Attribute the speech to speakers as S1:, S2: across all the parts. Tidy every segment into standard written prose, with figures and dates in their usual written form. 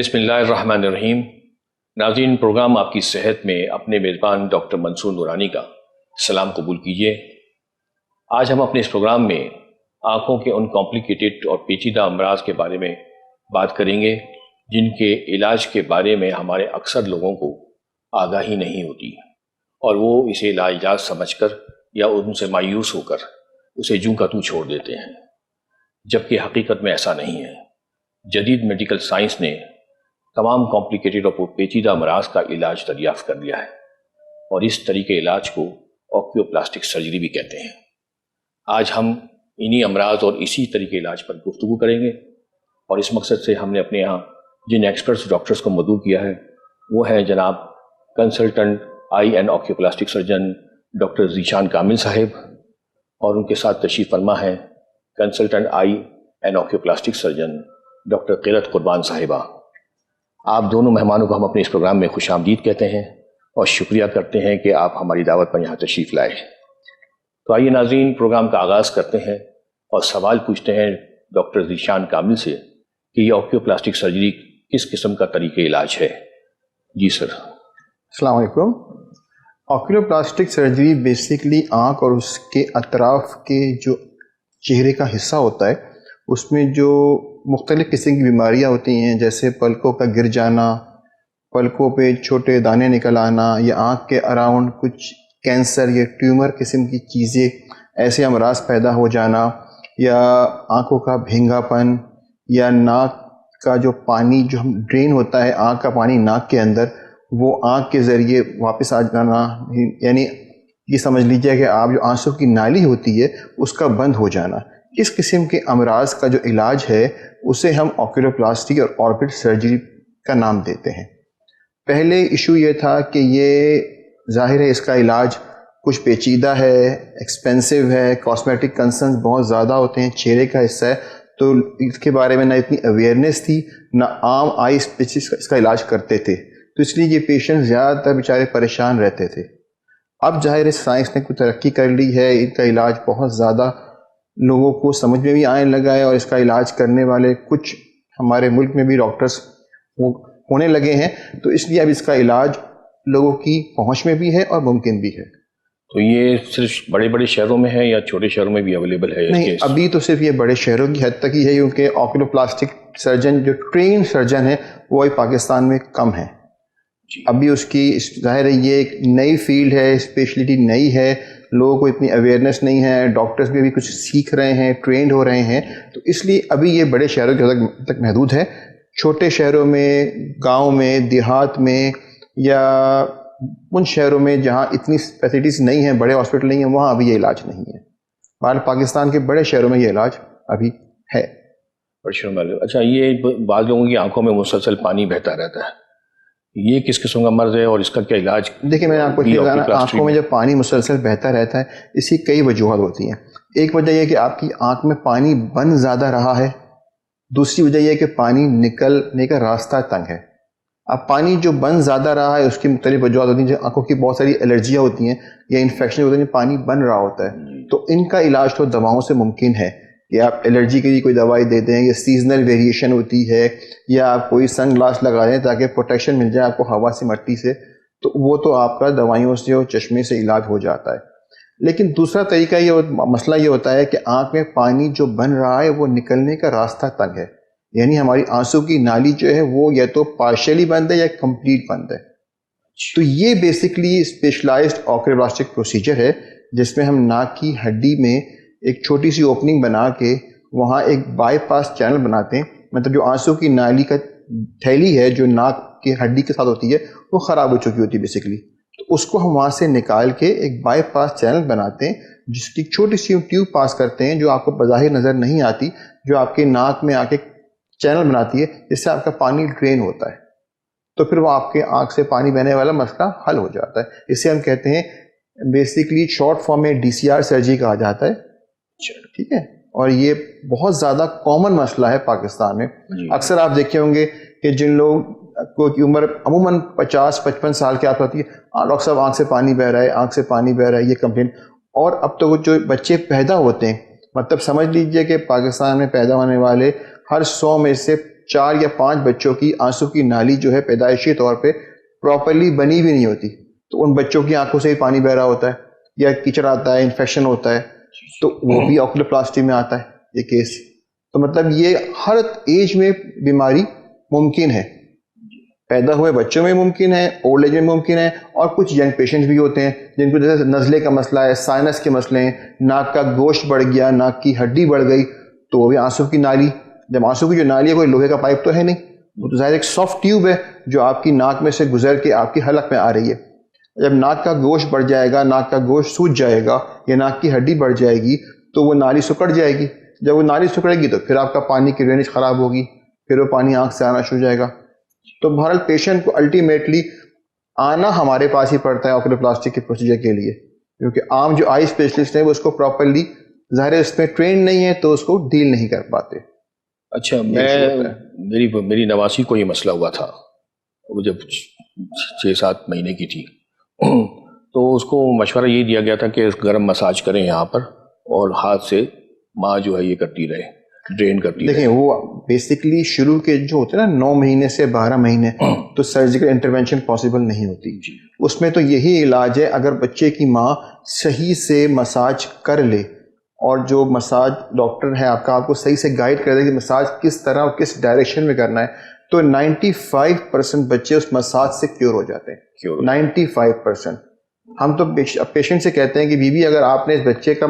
S1: बिस्मिल्लाहिर्रहमानिर्रहीम। नाज़रीन, प्रोग्राम आपकी सेहत में अपने मेज़बान डॉक्टर मंसूर नूरानी का सलाम कबूल कीजिए। आज हम अपने इस प्रोग्राम में आँखों के उन कॉम्प्लिकेटेड और पेचीदा अमराज के बारे में बात करेंगे जिनके इलाज के बारे में हमारे अक्सर लोगों को आगाही नहीं होती और वो इसे लाइलाज समझकर या उनसे मायूस होकर उसे यूं का त्यों छोड़ देते हैं, जबकि हकीकत में ऐसा नहीं है। जदीद मेडिकल साइंस ने तमाम कॉम्प्लिकेटेड और पेचीदा अमराज का इलाज दरियाफ्त कर लिया है और इस तरीके इलाज को ऑक्यूप्लास्टिक सर्जरी भी कहते हैं। आज हम इन्हीं अमराज और इसी तरीके इलाज पर गुफ्तगू करेंगे और इस मकसद से हमने अपने यहाँ जिन एक्सपर्ट्स डॉक्टर्स को मदऊ किया है वो है जनाब consultant eye and oculoplastic surgeon doctor Zeeshan Kamil साहिब, और उनके साथ तशरीफ़ फरमा है consultant eye and oculoplastic surgeon doctor Qirat Qurban साहिबा। आप दोनों मेहमानों को हम अपने इस प्रोग्राम में खुशामदीद कहते हैं और शुक्रिया करते हैं कि आप हमारी दावत पर यहाँ तशरीफ़ लाए। तो आइए नाज़रीन, प्रोग्राम का आगाज़ करते हैं और सवाल पूछते हैं डॉक्टर ज़ीशान कामिल से कि ये ऑक्यूप्लास्टिक सर्जरी किस किस्म का तरीके इलाज है। जी सर।
S2: अस्सलाम वालेकुम। ऑक्यूलोप्लास्टिक सर्जरी बेसिकली आँख और उसके अतराफ़ के जो चेहरे का हिस्सा होता है उसमें जो मुख्तलिफ़ किस्म की बीमारियाँ होती हैं, जैसे पलकों का गिर जाना, पलकों पे छोटे दाने निकल आना, या आँख के अराउंड कुछ कैंसर या ट्यूमर किस्म की चीज़ें, ऐसे अमराज पैदा हो जाना, या आँखों का भींगापन, या नाक का जो पानी जो हम ड्रेन होता है, आँख का पानी नाक के अंदर, वो आँख के ज़रिए वापस आ जाना, यानी ये समझ लीजिए कि आप जो आंसू की नाली होती है उसका बंद हो जाना। इस किस्म के अमराज का जो इलाज है उसे हम ऑक्यूलोप्लास्टी और ऑर्बिट सर्जरी का नाम देते हैं। पहले इशू ये था कि ये जाहिर है इसका इलाज कुछ पेचीदा है, एक्सपेंसिव है, कॉस्मेटिक कंसर्न्स बहुत ज़्यादा होते हैं, चेहरे का हिस्सा है, तो इसके बारे में ना इतनी अवेयरनेस थी, ना आम आई स्पेशलिस्ट इसका इलाज करते थे, तो इसलिए ये पेशेंट ज़्यादातर बेचारे परेशान रहते थे। अब जाहिर है साइंस ने कुछ तरक्की कर ली है, इनका इलाज बहुत ज़्यादा लोगों को समझ में भी आने लगा है और इसका इलाज करने वाले कुछ हमारे मुल्क में भी डॉक्टर्स होने लगे हैं, तो इसलिए अब इसका इलाज लोगों की पहुंच में भी है और मुमकिन भी है।
S1: तो ये सिर्फ बड़े बड़े शहरों में है या छोटे शहरों में भी अवेलेबल है?
S2: नहीं, अभी तो सिर्फ ये बड़े शहरों की हद तक ही है, क्योंकि ऑक्यूलोप्लास्टिक सर्जन जो ट्रेन सर्जन है वो पाकिस्तान में कम है। अभी उसकी जाहिर है ये एक नई फील्ड है, स्पेशलिटी नई है, लोगों को इतनी अवेयरनेस नहीं है, डॉक्टर्स भी अभी कुछ सीख रहे हैं, ट्रेंड हो रहे हैं, तो इसलिए अभी ये बड़े शहरों के तक महदूद है। छोटे शहरों में, गांव में, देहात में, या उन शहरों में जहां इतनी फैसिलिटीज़ नहीं हैं, बड़े हॉस्पिटल नहीं हैं, वहाँ अभी ये इलाज नहीं है। बहरहाल पाकिस्तान के बड़े शहरों में ये इलाज अभी है।
S1: अच्छा, ये बाद लोगों की आंखों में मुसलसल पानी बहता रहता है, ये किस किस्म का मर्ज है और इसका क्या इलाज?
S2: देखिए, मैंने आपको बताना, आंखों में जब पानी मुसलसल बहता रहता है इसकी कई वजूहत होती हैं। एक वजह यह कि आपकी आंख में पानी बन ज़्यादा रहा है, दूसरी वजह यह कि पानी निकलने का रास्ता तंग है। अब पानी जो बन ज़्यादा रहा है उसकी मुख्तलिफ वजूहत होती हैं, आंखों की बहुत सारी एलर्जियाँ होती हैं या इन्फेक्शन होते हैं, पानी बन रहा होता है, तो इनका इलाज तो दवाओं से मुमकिन है कि आप एलर्जी के लिए कोई दवाई दे दें, या सीजनल वेरिएशन होती है, या आप कोई सन ग्लास लगा दें ताकि प्रोटेक्शन मिल जाए आपको हवा से, मट्टी से, तो वो तो आपका दवाइयों से और चश्मे से इलाज हो जाता है। लेकिन दूसरा तरीका ये मसला ये होता है कि आँख में पानी जो बन रहा है वो निकलने का रास्ता तंग है, यानी हमारी आंसू की नाली जो है वो या तो पार्शियली बंद है या कंप्लीट बंद है। तो ये बेसिकली स्पेशलाइज्ड ऑक्यूलोप्लास्टिक प्रोसीजर है जिसमें हम नाक की हड्डी में एक छोटी सी ओपनिंग बना के वहाँ एक बाईपास चैनल बनाते हैं, मतलब जो आंसू की नाली का थैली है जो नाक की हड्डी के साथ होती है वो ख़राब हो चुकी होती है बेसिकली, तो उसको हम वहाँ से निकाल के एक बाईपास चैनल बनाते हैं जिसकी छोटी सी ट्यूब पास करते हैं जो आपको बज़ाहिर नज़र नहीं आती, जो आपके नाक में आके चैनल बनाती है जिससे आपका पानी ड्रेन होता है, तो फिर वो आपके आँख से पानी बहने वाला मसला हल हो जाता है। इसे हम कहते हैं बेसिकली शॉर्ट फॉर्म में DCR सर्जरी कहा जाता है, ठीक है। और ये बहुत ज़्यादा कॉमन मसला है पाकिस्तान में। अक्सर आप देखे होंगे कि जिन लोग की उम्र अमूमन 50-55 साल के आसपास होती है, डॉक्टर साहब आँख से पानी बह रहा है, आँख से पानी बह रहा है, ये कंप्लेन। और अब तो जो बच्चे पैदा होते हैं, मतलब समझ लीजिए कि पाकिस्तान में पैदा होने वाले हर 100 में से 4 या 5 बच्चों की आंसू की नाली जो है पैदाइशी तौर पे प्रॉपरली बनी भी नहीं होती, तो उन बच्चों की आंखों से ही पानी बह रहा होता है या कीचड़ आता है, इन्फेक्शन होता है, तो वो भी ऑक्यूलोप्लास्टी में आता है ये केस। तो मतलब ये हर एज में बीमारी मुमकिन है, पैदा हुए बच्चों में मुमकिन है, ओल्ड एज में मुमकिन है, और कुछ यंग पेशेंट्स भी होते हैं जिनको जैसे नज़ले का मसला है, साइनस के मसले हैं, नाक का गोश्त बढ़ गया, नाक की हड्डी बढ़ गई, तो वो भी आंसू की नाली, जब आंसू की जो नाली है कोई लोहे का पाइप तो है नहीं, वो तो ज़ाहिर एक सॉफ्ट ट्यूब है जो आपकी नाक में से गुजर के आपकी हलक में आ रही है। जब नाक का गोश्त बढ़ जाएगा, नाक का गोश्त सूज जाएगा या नाक की हड्डी बढ़ जाएगी तो वो नाली सिकुड़ जाएगी। जब वो नाली सिकुड़ेगी तो फिर आपका पानी की ड्रेनेज खराब होगी, फिर वो पानी आंख से आना शुरू हो जाएगा। तो बहरहाल पेशेंट को अल्टीमेटली आना हमारे पास ही पड़ता है ऑक्यूलोप्लास्टी के प्रोसीजर के लिए, क्योंकि आम जो आई स्पेशलिस्ट हैं वो उसको प्रॉपरली ज़ाहिर है उसमें ट्रेन नहीं है तो उसको डील नहीं कर पाते।
S1: अच्छा, मेरी नवासी को ये मसला हुआ था, वो जब 6-7 महीने की थी तो उसको मशवरा ये दिया गया था कि गर्म मसाज करें यहाँ पर और हाथ से माँ जो है ये करती रहे, ड्रेन करती रहे।
S2: देखिए वो बेसिकली शुरू के जो होते हैं ना 9 महीने से 12 महीने तो सर्जिकल इंटरवेंशन पॉसिबल नहीं होती, उसमें तो यही इलाज है अगर बच्चे की माँ सही से मसाज कर ले और जो मसाज डॉक्टर है आपका आपको सही से गाइड कर दे कि मसाज किस तरह और किस डायरेक्शन में करना है, तो 95% बच्चे उस मसाज से क्योर हो जाते हैं। 95%। हम तो पेशेंट से कहते हैं कि बीबी अगर आपने इस बच्चे का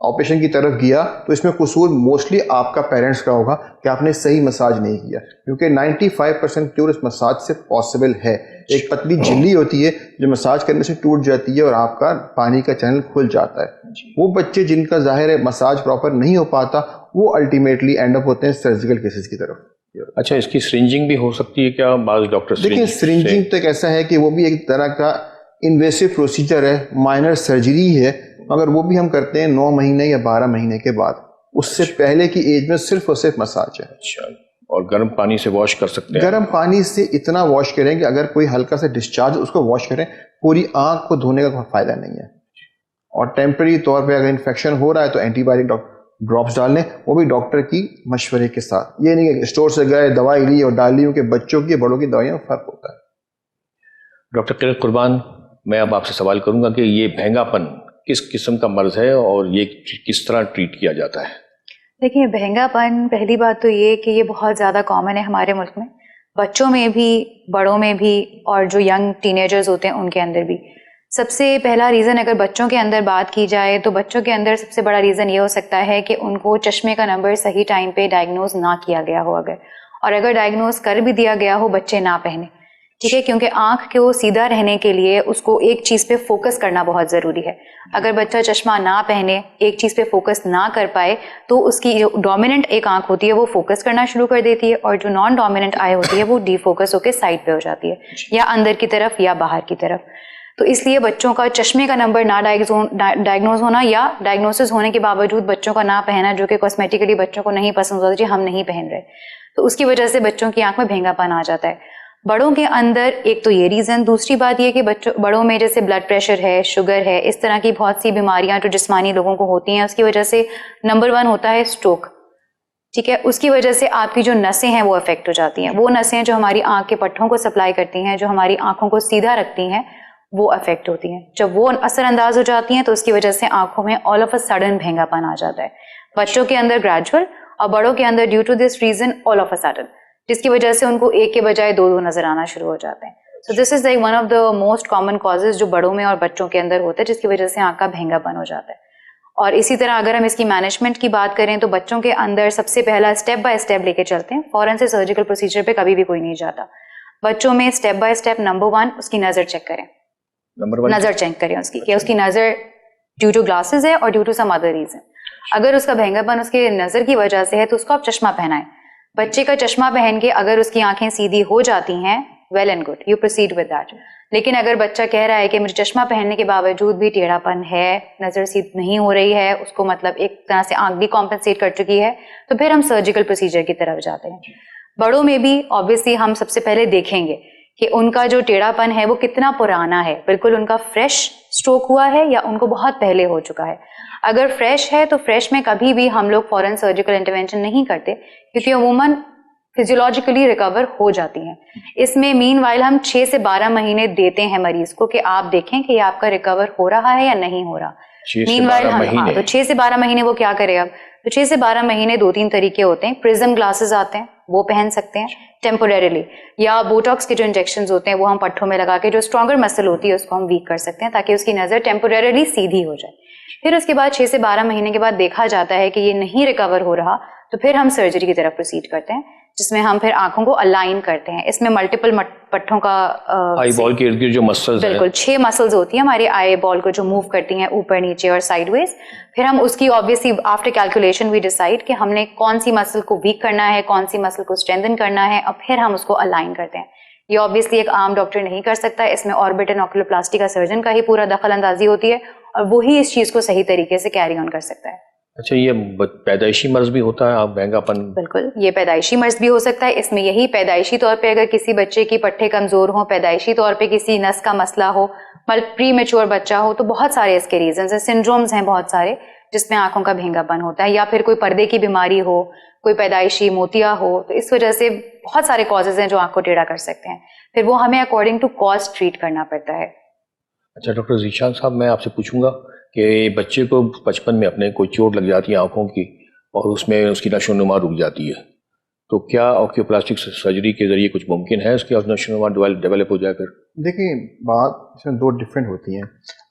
S2: ऑपरेशन की तरफ गया तो इसमें कसूर मोस्टली आपका पेरेंट्स का होगा कि आपने सही मसाज नहीं किया, क्योंकि 95% क्योर इस मसाज से पॉसिबल है। एक पतली झिल्ली होती है जो मसाज करने से टूट जाती है और आपका पानी का चैनल खुल जाता है। वो बच्चे जिनका जाहिर है मसाज प्रॉपर नहीं हो पाता वो अल्टीमेटली एंड अप होते हैं सर्जिकल केसेस की तरफ।
S1: अच्छा, इसकी सिरिंजिंग भी हो सकती है क्या? बाज़ डॉक्टर
S2: देखिए सिरिंजिंग तो एक ऐसा है कि वो भी एक तरह का इन्वेसिव प्रोसीजर है, माइनर सर्जरी है, मगर वो भी हम करते हैं 9 महीने या 12 महीने के बाद। उससे पहले की एज में सिर्फ और सिर्फ मसाज है।
S1: अच्छा, और गर्म पानी से वॉश कर सकते हैं?
S2: गर्म पानी से इतना वॉश करें कि अगर कोई हल्का सा डिस्चार्ज उसको वॉश करें, पूरी आंख को धोने का कोई फायदा नहीं है। और टेम्परेरी तौर पे अगर इन्फेक्शन हो रहा है तो एंटीबायोटिक ड्रॉप्स डाल लें, वो भी डॉक्टर की मशवरे के साथ। ये नहीं कि स्टोर से गए दवाई ली और डाल ली, कि बच्चों की बड़ों की दवाइयों में फर्क होता है।
S1: डॉक्टर किरत कुर्बान, मैं अब आपसे सवाल करूंगा कि ये भहंगापन किस किस्म का मर्ज है और ये किस तरह ट्रीट किया जाता है?
S3: देखिए भहंगापन, पहली बात तो ये कि ये बहुत ज़्यादा कॉमन है हमारे मुल्क में, बच्चों में भी, बड़ों में भी, और जो यंग टीनेजर्स होते हैं उनके अंदर भी। सबसे पहला रीज़न अगर बच्चों के अंदर बात की जाए तो बच्चों के अंदर सबसे बड़ा रीज़न ये हो सकता है कि उनको चश्मे का नंबर सही टाइम पे डायग्नोज ना किया गया हो, और अगर डायग्नोज कर भी दिया गया हो बच्चे ना पहने, ठीक है, क्योंकि आंख को सीधा रहने के लिए उसको एक चीज़ पे फोकस करना बहुत ज़रूरी है। अगर बच्चा चश्मा ना पहने, एक चीज़ पे फोकस ना कर पाए, तो उसकी जो डोमिनेंट एक आंख होती है वो फोकस करना शुरू कर देती है और जो नॉन डोमिनेंट आई होती है वो डीफोकस होकर साइड पे हो जाती है, या अंदर की तरफ या बाहर की तरफ। तो इसलिए बच्चों का चश्मे का नंबर ना डायग्नोज होना या डायग्नोसिस होने के बावजूद बच्चों का ना पहनना, जो कि कॉस्मेटिकली बच्चों को नहीं पसंद होता, जी हम नहीं पहन रहे, तो उसकी वजह से बच्चों की आंख में भहंगापन आ जाता है। बड़ों के अंदर एक तो ये रीज़न, दूसरी बात ये कि बड़ों में जैसे ब्लड प्रेशर है, शुगर है, इस तरह की बहुत सी बीमारियां जो जिस्मानी लोगों को होती हैं, उसकी वजह से नंबर 1 होता है स्ट्रोक, ठीक है। उसकी वजह से आपकी जो नसें हैं वो अफेक्ट हो जाती हैं। वो नसें जो हमारी आंख के पट्टों को सप्लाई करती हैं, जो हमारी आंखों को सीधा रखती हैं, वो अफेक्ट होती हैं। जब वो असरअंदाज हो जाती हैं तो उसकी वजह से आंखों में ऑल ऑफ अ सडन भहंगापन आ जाता है। बच्चों के अंदर ग्रेजुअल और बड़ों के अंदर due to this reason all of a sudden, जिसकी वजह से उनको एक के बजाय 2 नजर आना शुरू हो जाते हैं। So this is like one of the most common causes जो बड़ों में और बच्चों के अंदर होता है, जिसकी वजह से आंख का भहंगापन हो जाता है। और इसी तरह अगर हम इसकी मैनेजमेंट की बात करें तो बच्चों के अंदर सबसे पहला स्टेप बाय स्टेप लेके चलते हैं। फौरन से सर्जिकल प्रोसीजर पे कभी भी कोई नहीं जाता। बच्चों में स्टेप बाय स्टेप नंबर 1 उसकी नजर चेक करें। नजर चेक करें उसकी कि उसकी नजर ड्यू टू ग्लासेस है और due to some other reason. अगर उसका भहंगापन उसके नजर की वजह से है तो उसको आप चश्मा पहनाएं। बच्चे का चश्मा पहन के अगर उसकी आंखें सीधी हो जाती हैं, well and good, you proceed with that. लेकिन अगर बच्चा कह रहा है कि मुझे चश्मा पहनने के बावजूद भी टेढ़ापन है, नजर सीधी नहीं हो रही है, उसको मतलब एक तरह से आंख भी कॉम्पेंसेट कर चुकी है, तो फिर हम सर्जिकल प्रोसीजर की तरफ जाते हैं। बड़ों में भी ऑब्वियसली हम सबसे पहले देखेंगे कि उनका जो टेढ़ापन है वो कितना पुराना है, बिल्कुल उनका फ्रेश स्ट्रोक हुआ है या उनको बहुत पहले हो चुका है। अगर फ्रेश है तो फ्रेश में कभी भी हम लोग फॉरेन सर्जिकल इंटरवेंशन नहीं करते, क्योंकि अमूमन फिजियोलॉजिकली रिकवर हो जाती हैं। इसमें मीनवाइल हम 6 से 12 महीने देते हैं मरीज को कि आप देखें कि आपका रिकवर हो रहा है या नहीं हो रहा। मीनवाइल तो 6 से 12 महीने वो क्या करे अब, तो 6 से 12 महीने 2-3 तरीके होते हैं। प्रिज्म ग्लासेस आते हैं, वो पहन सकते हैं टेम्पोरेरीली, या बोटॉक्स के जो इंजेक्शंस होते हैं वो हम पट्टों में लगा के जो स्ट्रॉन्गर मसल होती है उसको हम वीक कर सकते हैं ताकि उसकी नज़र टेम्पोरेरीली सीधी हो जाए। फिर उसके बाद 6 से 12 महीने के बाद देखा जाता है कि ये नहीं रिकवर हो रहा, तो फिर हम सर्जरी की तरफ प्रोसीड करते हैं, जिसमें हम फिर आंखों को अलाइन करते हैं। इसमें मल्टीपल पट्टों का
S1: आई बॉल के इर्द गिर्द जो मसल्स हैं,
S3: बिल्कुल 6 मसल्स होती हैं हमारी आई बॉल को जो मूव करती हैं ऊपर नीचे और साइडवेज। फिर हम उसकी obviously after calculation we decide कि हमने कौन सी मसल को वीक करना है, कौन सी मसल को स्ट्रेंथन करना है, और फिर हम उसको अलाइन करते हैं। ये ऑब्वियसली एक आम डॉक्टर नहीं कर सकता, इसमें ऑर्बिट एंड ऑक्यूलोप्लास्टी का सर्जन का ही पूरा दखल अंदाजी होती है और वही इस चीज को सही तरीके से कैरी ऑन कर सकता है।
S1: अच्छा, ये पैदाइशी मर्ज भी होता है आप महंगापन?
S3: बिल्कुल, ये पैदाइशी मर्ज भी हो सकता है। इसमें यही पैदाइशी तौर पे अगर किसी बच्चे की पट्टे कमजोर हो, पैदाइशी तौर पे किसी नस का मसला हो, प्री मेच्योर बच्चा हो, तो बहुत सारे इसके रीजंस हैं, सिंड्रोम्स हैं बहुत सारे जिसमें आंखों का भेंगापन होता है, या फिर कोई पर्दे की बीमारी हो, कोई पैदाइशी मोतिया हो, तो इस वजह से बहुत सारे कॉजेज हैं जो आंख को टेढ़ा कर सकते हैं। फिर वो हमें अकॉर्डिंग टू कॉज ट्रीट करना पड़ता है।
S1: अच्छा डॉक्टर ज़ीशान साहब, मैं आपसे पूछूंगा कि बच्चे को बचपन में अपने कोई चोट लग जाती है आंखों की और उसमें उसकी नशोनुमा रुक जाती है, तो क्या ऑक्यूप्लास्टिक सर्जरी के जरिए कुछ मुमकिन है उसकी नशोनुमा डेवलप हो जाए? फिर देखिए,
S2: बात इसमें 2 डिफरेंट होती हैं।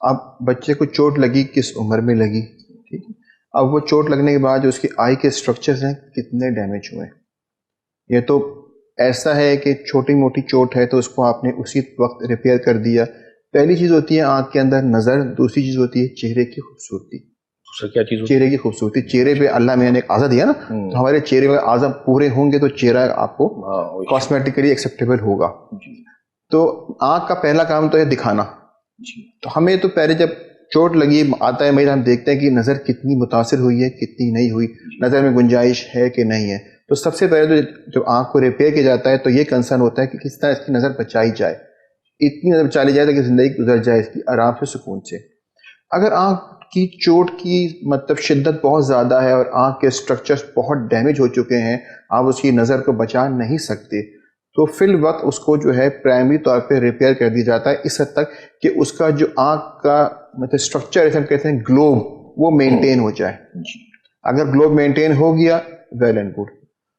S2: अब बच्चे को चोट लगी, किस उम्र में लगी, ठीक है। अब वो चोट लगने के बाद जो उसकी आई के स्ट्रक्चर्स हैं कितने डैमेज हुए। ये तो ऐसा है कि छोटी मोटी चोट है तो उसको आपने उसी वक्त रिपेयर कर दिया। पहली चीज़ होती है आंख के अंदर नज़र, दूसरी चीज़ होती है चेहरे की खूबसूरती।
S1: दूसरा क्या चीज़?
S2: चेहरे की खूबसूरती। चेहरे पे अल्लाह ने एक आज़ा दिया ना, तो हमारे चेहरे में आज़ा पूरे होंगे तो चेहरा आपको कॉस्मेटिकली एक्सेप्टेबल होगा। तो आंख का पहला काम तो है दिखाना। तो हमें तो पहले जब चोट लगी आता है मरीज, हम देखते हैं कि नज़र कितनी मुतासिर हुई है, कितनी नहीं हुई, नज़र में गुंजाइश है कि नहीं है। तो सबसे पहले तो जब आंख को रिपेयर किया जाता है तो ये कंसर्न होता है कि किस तरह इसकी नज़र बचाई जाए, इतनी नज़र बचा ली जाए ताकि ज़िंदगी गुजर जाए इसकी आराम से, सुकून से। अगर आंख की चोट की मतलब शिद्दत बहुत ज़्यादा है और आंख के स्ट्रक्चर्स बहुत डैमेज हो चुके हैं, आप उसकी नज़र को बचा नहीं सकते, तो फिल वक्त उसको जो है प्राइमरी तौर पे रिपेयर कर दिया जाता है, इस हद तक कि उसका जो आंख का मतलब स्ट्रक्चर जैसे हम कहते हैं ग्लोब, वो मेंटेन हो जाए। अगर ग्लोब मेंटेन हो गया, वेल एंड गुड।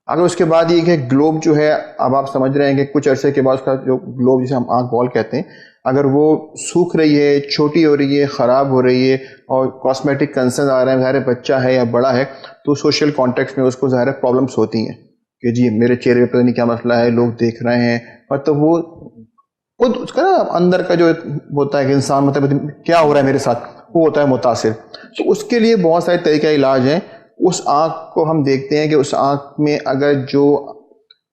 S2: अगर उसके बाद ये कि ग्लोब जो है, अब आप समझ रहे हैं कि कुछ अरसे के बाद उसका जो ग्लोब जिसे हम आंख बॉल कहते हैं, अगर वो सूख रही है, छोटी हो रही है, ख़राब हो रही है और कॉस्मेटिक कंसर्न आ रहे हैं, ज़ाहिर बच्चा है या बड़ा है, तो सोशल कॉन्टेक्स्ट में उसको ज़ाहिर प्रॉब्लम्स होती हैं कि जी मेरे चेहरे पे पता नहीं क्या मसला है, लोग देख रहे हैं, मतलब वो खुद उसका ना अंदर का जो होता है कि इंसान मतलब क्या हो रहा है मेरे साथ, वो होता है मुतासिर। तो उसके लिए बहुत सारे तरीक़ा इलाज हैं। उस आँख को हम देखते हैं कि उस आँख में अगर जो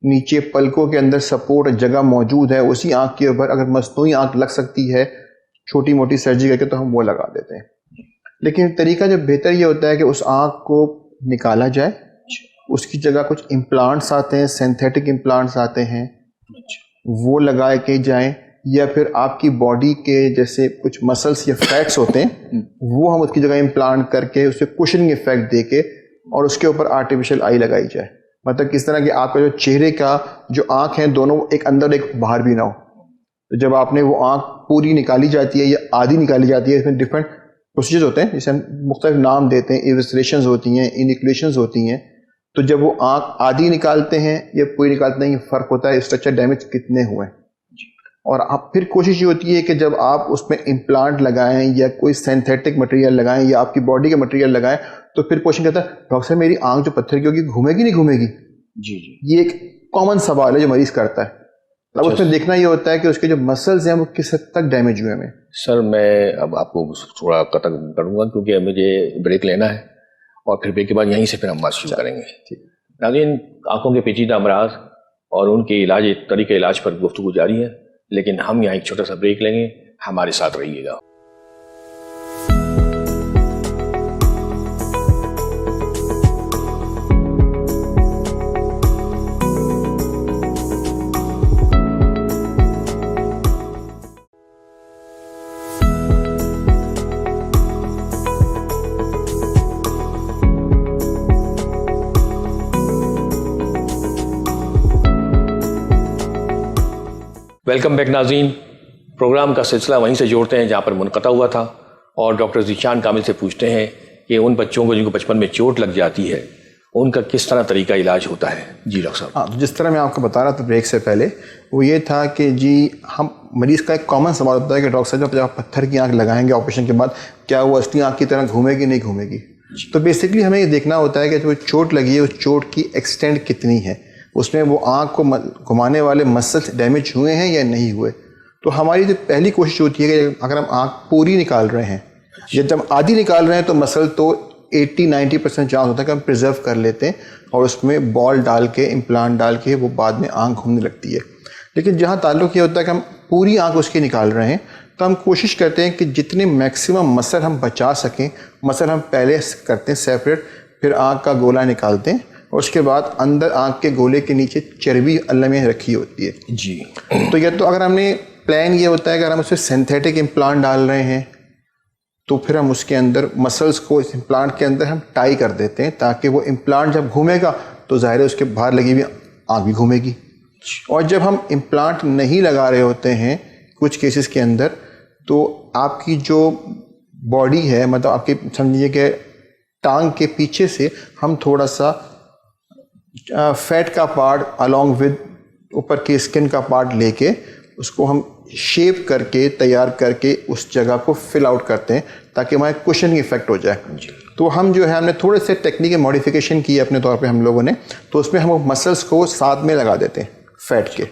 S2: नीचे पलकों के अंदर सपोर्ट जगह मौजूद है, उसी आँख के ऊपर अगर मसनूई आँख लग सकती है छोटी मोटी सर्जरी करके, तो हम वो लगा देते हैं। लेकिन तरीका जो बेहतर ये होता है कि उस आँख को निकाला जाए, उसकी जगह कुछ इम्प्लांट्स आते हैं, सिंथेटिक इम्प्लांट्स आते हैं, वो लगाए के जाएं, या फिर आपकी बॉडी के जैसे कुछ मसल्स या फैट्स होते हैं, वो हम उसकी जगह इम्प्लांट करके उसे कुशनिंग इफेक्ट देके और उसके ऊपर आर्टिफिशियल आई लगाई जाए। मतलब किस तरह कि आपका जो चेहरे का जो आँख है दोनों एक अंदर एक बाहर भी ना हो। तो जब आपने वो आँख पूरी निकाली जाती है या आधी निकाली जाती है, इसमें डिफरेंट प्रोसीजर्स होते हैं जिसे हम मुख्तलिफ नाम देते हैं, इवेस्ट्रेशंस होती हैं, इनिकुलेशंस होती हैं। तो जब वो आँख आधी निकालते हैं या पूरी निकालते हैं, ये फ़र्क होता है स्ट्रक्चर डैमेज कितने हुए। और आप फिर कोशिश ये होती है कि जब आप उसमें इम्प्लांट लगाएं या कोई सिंथेटिक मटेरियल लगाएं या आपकी बॉडी का मटेरियल लगाएं, तो फिर क्वेश्चन कहता है डॉक्टर साहब मेरी आंख जो पत्थर की होगी घूमेगी नहीं घूमेगी? जी जी, ये एक कॉमन सवाल है जो मरीज करता है। अब उसमें देखना ये होता है कि उसके जो मसल्स हैं वो किस हद तक डैमेज हुए हैं।
S1: सर मैं अब आपको थोड़ा कतक करूँगा क्योंकि मुझे ब्रेक लेना है और फिर ब्रेक के बाद यहीं से फिर हम बात शुरू करेंगे। ठीक नाज़रीन, आंखों के पेचीदा अमराज और उनके इलाज तरीके इलाज पर गुफ्तगू जारी है, लेकिन हम यहाँ एक छोटा सा ब्रेक लेंगे। हमारे साथ रहिएगा। वेलकम बैक नाज़रीन। प्रोग्राम का सिलसिला वहीं से जोड़ते हैं जहाँ पर मुनक़ता हुआ था और डॉक्टर ज़ीशान कामिल से पूछते हैं कि उन बच्चों को जिनको बचपन में चोट लग जाती है उनका किस तरह तरीका इलाज होता है। जी डॉक्टर साहब।
S2: हाँ, जिस तरह मैं आपको बता रहा था ब्रेक से पहले, वो ये था कि जी हम मरीज़ का एक कॉमन सवाल होता है कि डॉक्टर साहब जब आप पत्थर की आँख लगाएंगे ऑपरेशन के बाद, क्या वो असली आँख की तरह घूमेगी नहीं घूमेगी। तो बेसिकली हमें ये देखना होता है कि जो चोट लगी है उस चोट की एक्सटेंट कितनी है, उसमें वो आँख को घुमाने वाले मसल्स डैमेज हुए हैं या नहीं हुए। तो हमारी जो पहली कोशिश होती है कि अगर हम आँख पूरी निकाल रहे हैं या जब आधी निकाल रहे हैं तो मसल तो 80-90% चांस होता है कि हम प्रिजर्व कर लेते हैं और उसमें बॉल डाल के इम्प्लांट डाल के वो बाद में आँख घूमने लगती है। लेकिन जहाँ ताल्लुक़ ये होता है कि हम पूरी आँख उसकी निकाल रहे हैं तो हम कोशिश करते हैं कि जितने मैक्सिमम मसल हम बचा सकें, मसल हम पहले करते हैं सेपरेट, फिर आँख का गोला निकालते हैं और उसके बाद अंदर आँख के गोले के नीचे चर्बी अल्लाह में रखी होती है।
S1: जी।
S2: तो या तो अगर हमने प्लान ये होता है कि अगर हम उसमें सिंथेटिक इम्प्लांट डाल रहे हैं तो फिर हम उसके अंदर मसल्स को इस इम्प्लांट के अंदर हम टाई कर देते हैं ताकि वो इम्प्लांट जब घूमेगा तो ज़ाहिर है उसके बाहर लगी हुई आँख भी घूमेगी। और जब हम इम्प्लांट नहीं लगा रहे होते हैं कुछ केसेस के अंदर, तो आपकी जो बॉडी है, मतलब आपकी समझिए कि टांग के पीछे से हम थोड़ा सा फैट का पार्ट अलॉन्ग विद ऊपर के स्किन का पार्ट लेके उसको हम शेप करके तैयार करके उस जगह को फिल आउट करते हैं ताकि हमारे कुशन इफेक्ट हो जाए। तो हम जो है हमने थोड़े से टेक्निक मॉडिफिकेशन की अपने तौर पे हम लोगों ने, तो उसमें हम मसल्स को साथ में लगा देते हैं फैट के।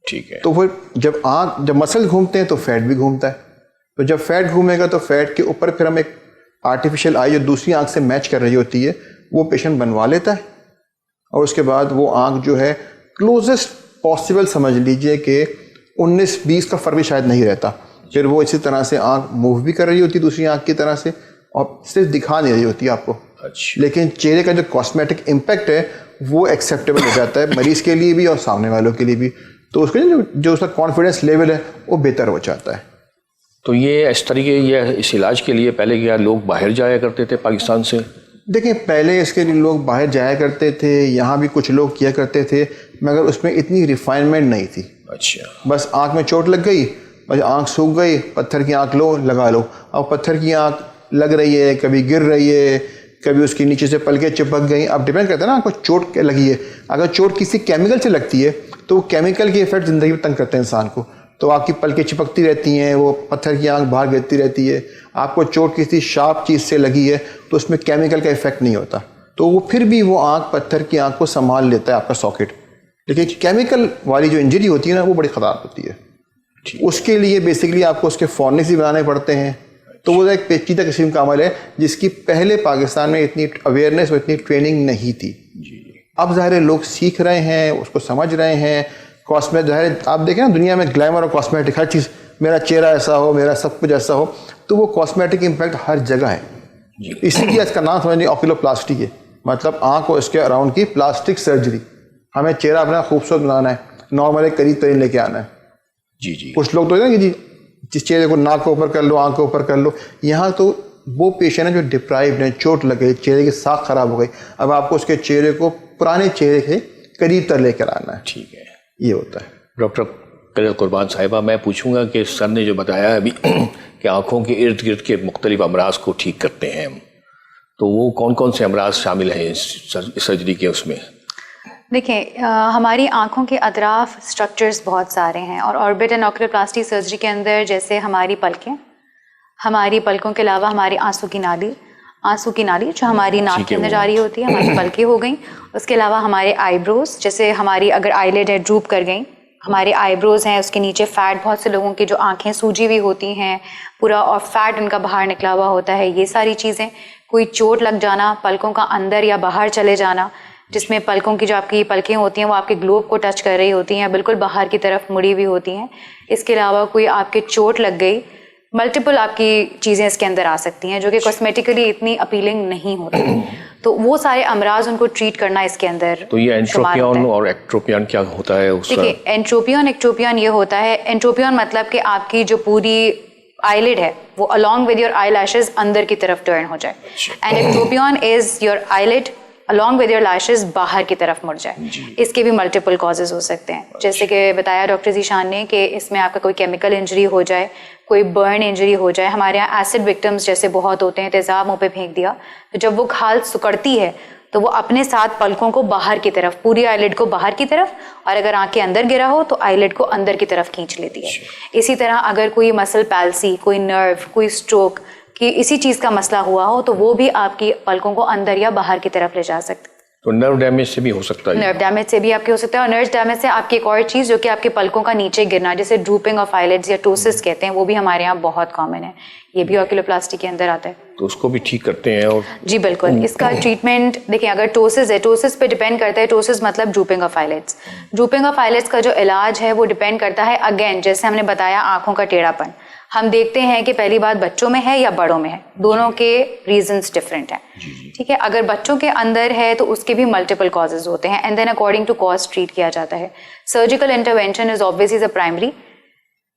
S1: ठीक है।
S2: तो फिर जब मसल घूमते हैं तो फैट भी घूमता है, तो जब फैट घूमेगा तो फैट के ऊपर फिर हम एक आर्टिफिशियल आई जो दूसरी आँख से मैच कर रही होती है वो पेशेंट बनवा लेता है और उसके बाद वो आँख जो है क्लोजेस्ट पॉसिबल समझ लीजिए कि 19-20 का फर्क भी शायद नहीं रहता, फिर वो इसी तरह से आँख मूव भी कर रही होती है दूसरी आँख की तरह से और सिर्फ दिखा नहीं रही होती आपको।
S1: अच्छा।
S2: लेकिन चेहरे का जो कॉस्मेटिक इम्पैक्ट है वो एक्सेप्टेबल हो जाता है मरीज़ के लिए भी और सामने वालों के लिए भी, तो उसका जो उसका कॉन्फिडेंस लेवल है वो बेहतर हो जाता है।
S1: तो ये इस तरीके इस इलाज के लिए पहले क्या लोग बाहर जाया करते थे पाकिस्तान से?
S2: देखिए, पहले इसके लिए लोग बाहर जाया करते थे, यहाँ भी कुछ लोग किया करते थे, मगर उसमें इतनी रिफाइनमेंट नहीं थी।
S1: अच्छा।
S2: बस आँख में चोट लग गई, बस आँख सूख गई, पत्थर की आँख लो लगा लो। अब पत्थर की आँख लग रही है, कभी गिर रही है, कभी उसके नीचे से पलकें चिपक गई। अब डिपेंड करता है ना आपको चोट लगी है। अगर चोट किसी केमिकल से लगती है तो केमिकल के इफेक्ट ज़िंदगी में तंग करते हैं इंसान को, तो आपकी पलकें चिपकती रहती हैं, वो पत्थर की आँख बाहर गिरती रहती है। आपको चोट किसी शार्प चीज़ से लगी है तो उसमें केमिकल का इफेक्ट नहीं होता, तो वो फिर भी वो आँख पत्थर की आँख को संभाल लेता है आपका सॉकेट। लेकिन केमिकल वाली जो इंजरी होती है ना वो बड़ी ख़तरनाक होती है, उसके लिए बेसिकली आपको उसके फॉर्नेस ही बनाने पड़ते हैं। तो वो एक पेचीदा किस्म का अमल है जिसकी पहले पाकिस्तान में इतनी अवेयरनेस और इतनी ट्रेनिंग नहीं थी। अब ज़ाहिर है लोग सीख रहे हैं, उसको समझ रहे हैं। कॉस्मेटिक ज़ाहिर आप देखें ना दुनिया में ग्लैमर और कॉस्मेटिक हर चीज़, मेरा चेहरा ऐसा हो, मेरा सब कुछ ऐसा हो, तो वो कॉस्मेटिक इम्पैक्ट हर जगह है। इसीलिए इसका नाम समझिए ऑक्यूलोप्लास्टी है, मतलब आँख और इसके अराउंड की प्लास्टिक सर्जरी। हमें चेहरा अपना खूबसूरत बनाना है, नॉर्मल एक करीब तरीन लेके आना है।
S1: जी।
S2: कुछ लोग तो है ना कि जी जिस चेहरे को नाक के ऊपर कर लो, आँख के ऊपर कर लो। यहाँ तो वो पेशेंट है जो डिप्राइव्ड है, चोट लग गई, चेहरे की साख खराब हो गई, अब आपको उसके चेहरे को पुराने चेहरे के करीब तर लेकर आना है।
S1: ठीक है,
S2: ये होता है।
S1: डॉक्टर कलर कुर्बान साहिबा, मैं पूछूंगा कि सर ने जो बताया अभी कि आँखों के इर्द गिर्द के मुख्तलिफ अमराज को ठीक करते हैं हम, तो वो कौन कौन से अमराज शामिल हैं इस सर्जरी के उसमें?
S3: देखिए, हमारी आँखों के अतराफ स्ट्रक्चर्स बहुत सारे हैं और ऑर्बिट एंड ऑक्यूलोप्लास्टी सर्जरी के अंदर जैसे हमारी पलकें, हमारी पलकों के अलावा हमारी आंसू की नाली जो हमारी नाक के अंदर जा रही होती है, हमारी पलकें हो गई। उसके अलावा हमारे आईब्रोज, जैसे हमारी अगर आईलिड है ड्रूप कर गई, हमारे आईब्रोज हैं, उसके नीचे फैट, बहुत से लोगों की जो आंखें सूजी हुई होती हैं पूरा और फैट उनका बाहर निकला हुआ होता है, ये सारी चीज़ें। कोई चोट लग जाना, पलकों का अंदर या बाहर चले जाना, जिसमें पलकों की जो आपकी पलकें होती हैं वो आपके ग्लोब को टच कर रही होती हैं, बिल्कुल बाहर की तरफ मुड़ी हुई होती हैं। इसके अलावा कोई आपके चोट लग गई, मल्टीपल आपकी चीज़ें इसके अंदर आ सकती हैं जो कि कॉस्मेटिकली इतनी अपीलिंग नहीं होती, तो वो सारे अमराज उनको ट्रीट करना इसके अंदर।
S1: तो ये एंट्रोपियन और एक्ट्रोपियन क्या होता है उसका?
S3: देखिए, एक्ट्रोपियन ये होता है, एंट्रोपियन मतलब कि आपकी जो पूरी आईलिड है वो along with your eye lashes अंदर की तरफ टर्न हो जाए, and ectropion is your eyelid along with your lashes बाहर की तरफ मुड़ जाए। इसके भी मल्टीपल कॉजेज हो सकते हैं, जैसे कि बताया डॉक्टर ज़ीशान ने कि इसमें आपका कोई केमिकल इंजरी हो जाए, कोई बर्न इंजरी हो जाए। हमारे यहाँ एसिड विक्टिम्स जैसे बहुत होते हैं, तेज़ाब मुँह पे फेंक दिया, तो जब वो खाल सिकुड़ती है तो वो अपने साथ पलकों को बाहर की तरफ, पूरी आईलिड को बाहर की तरफ, और अगर आंख के अंदर गिरा हो तो आईलिड को अंदर की तरफ खींच लेती है। इसी तरह अगर कोई मसल पैल्सी, कोई नर्व, कोई स्ट्रोक कि इसी चीज़ का मसला हुआ हो तो वो भी आपकी पलकों को अंदर या बाहर की तरफ ले जा सकते हैं।
S1: तो नर्व डैमेज से भी हो सकता है?
S3: नर्व डैमेज से भी आपके हो सकता है, और नर्व डैमेज से आपकी एक और चीज़ जो कि आपके पलकों का नीचे गिरना, जैसे ड्रूपिंग ऑफ आईलिड्स या टोसिस कहते हैं, वो भी हमारे यहाँ बहुत कॉमन है। ये भी ऑक्यूलोप्लास्टी के अंदर आता है।
S1: तो उसको भी ठीक करते हैं? और
S3: जी बिल्कुल, इसका ट्रीटमेंट देखिए, अगर टोसिस है, टोसिस पे डिपेंड करता है। टोसिस मतलब drooping of eyelids. Drooping of eyelids का जो इलाज है वो डिपेंड करता है, अगेन जैसे हमने बताया, आंखों का टेढ़ापन। हम देखते हैं कि पहली बात बच्चों में है या बड़ों में है, दोनों के रीजंस डिफरेंट हैं। ठीक है, अगर बच्चों के अंदर है तो उसके भी मल्टीपल कॉजेज होते हैं, and then according to cause treat किया जाता है। Surgical intervention is obviously the primary,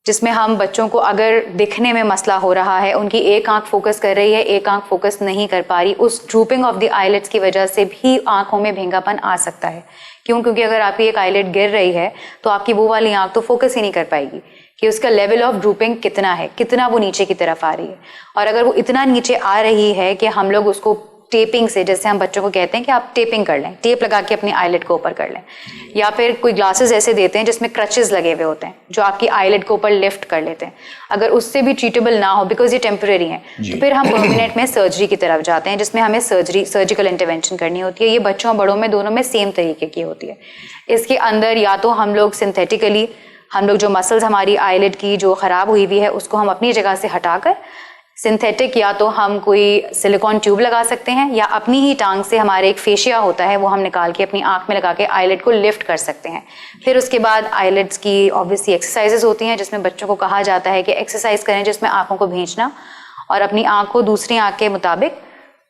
S3: जिसमें हम बच्चों को अगर दिखने में मसला हो रहा है, उनकी एक आंख फोकस कर रही है, एक आंख फोकस नहीं कर पा रही, उस ड्रूपिंग ऑफ द आईलिड्स की वजह से भी आंखों में भेंगापन आ सकता है। क्यों? क्योंकि अगर आपकी एक आईलिड गिर रही है तो आपकी वो वाली आंख तो फोकस ही नहीं कर पाएगी कि उसका लेवल ऑफ ड्रूपिंग कितना है, कितना वो नीचे की तरफ आ रही है। और अगर वो इतना नीचे आ रही है कि हम लोग उसको टेपिंग से, जैसे हम बच्चों को कहते हैं कि आप टेपिंग कर लें, टेप लगा के अपनी आईलिड को ऊपर कर लें, या फिर कोई ग्लासेस ऐसे देते हैं जिसमें क्रचेस लगे हुए होते हैं जो आपकी आईलिड को ऊपर लिफ्ट कर लेते हैं। अगर उससे भी ट्रीटेबल ना हो, बिकॉज ये टेम्परेरी है, तो फिर हम परमानेंट में सर्जरी की तरफ जाते हैं, जिसमें हमें सर्जिकल इंटरवेंशन करनी होती है। ये बच्चों और बड़ों में दोनों में सेम तरीके की होती है। इसके अंदर या तो हम लोग सिंथेटिकली, हम लोग जो मसल्स हमारी आईलिड की जो ख़राब हुई हुई है उसको हम अपनी जगह से हटाकर सिंथेटिक, या तो हम कोई सिलिकॉन ट्यूब लगा सकते हैं, या अपनी ही टांग से हमारे एक फेशिया होता है वो हम निकाल के अपनी आंख में लगा के आईलिड को लिफ्ट कर सकते हैं। फिर उसके बाद आईलिड्स की ऑब्वियसली एक्सरसाइजेज होती हैं, जिसमें बच्चों को कहा जाता है कि एक्सरसाइज करें, जिसमें आंखों को भींचना और अपनी आंख को दूसरी आंख के मुताबिक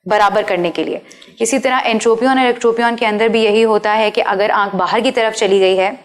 S3: बराबर करने के लिए। इसी तरह एंट्रोपियन और एक्ट्रोपियन के अंदर भी यही होता है कि अगर आंख बाहर की तरफ चली गई है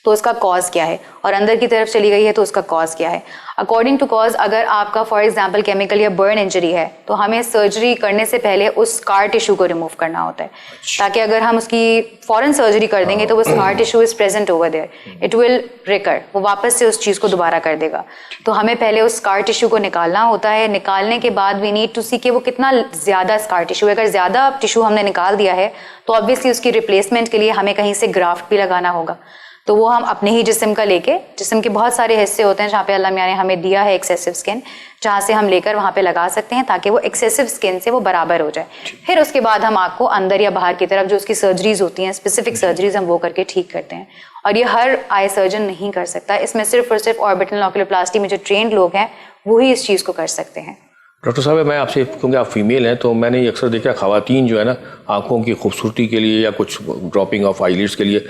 S3: तो उसका कॉज क्या है, और अंदर की तरफ चली गई है तो उसका कॉज क्या है। अकॉर्डिंग टू कॉज, अगर आपका फॉर एग्जांपल केमिकल या बर्न इंजरी है तो हमें सर्जरी करने से पहले उस स्कार टिश्यू को रिमूव करना होता है, ताकि अगर हम उसकी फॉरन सर्जरी कर देंगे तो वो scar tissue is present over there, it will recur, वो वापस से उस चीज़ को दोबारा कर देगा। तो हमें पहले उस स्कार टिश्यू को निकालना होता है। निकालने के बाद वी नीड टू सी कि वो कितना ज़्यादा स्कार टिश्यू है। अगर ज़्यादा टिश्यू हमने निकाल दिया है तो ऑब्वियसली उसकी रिप्लेसमेंट के लिए हमें कहीं से ग्राफ्ट भी लगाना होगा। तो वो हम अपने ही जिस्म का लेके, जिस्म के बहुत सारे हिस्से होते हैं जहाँ पे अल्लाह मियां ने हमें दिया है एक्सेसिव स्किन, जहाँ से हम लेकर वहाँ पे लगा सकते हैं ताकि वो एक्सेसिव स्किन से वो बराबर हो जाए। फिर उसके बाद हम आँख को अंदर या बाहर की तरफ जो उसकी सर्जरीज होती हैं, स्पेसिफिक सर्जरीज, हम वो करके ठीक करते हैं। और ये हर आई सर्जन नहीं कर सकता, इसमें सिर्फ और सिर्फ ऑर्बिटल ऑक्यूलोप्लास्टी में जो ट्रेंड लोग हैं वही इस चीज़ को कर सकते हैं।
S1: डॉक्टर साहब, मैं आपसे, क्योंकि आप फीमेल हैं तो मैंने ये अक्सर देखा, ख़वातीन जो है ना आँखों की खूबसूरती के लिए या कुछ ड्रॉपिंग ऑफ आईलिड्स के लिए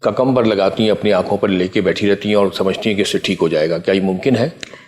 S1: ककम्बर लगाती हैं, अपनी आंखों पर लेके बैठी रहती हैं और समझती हैं कि इससे ठीक हो जाएगा। क्या ये मुमकिन है?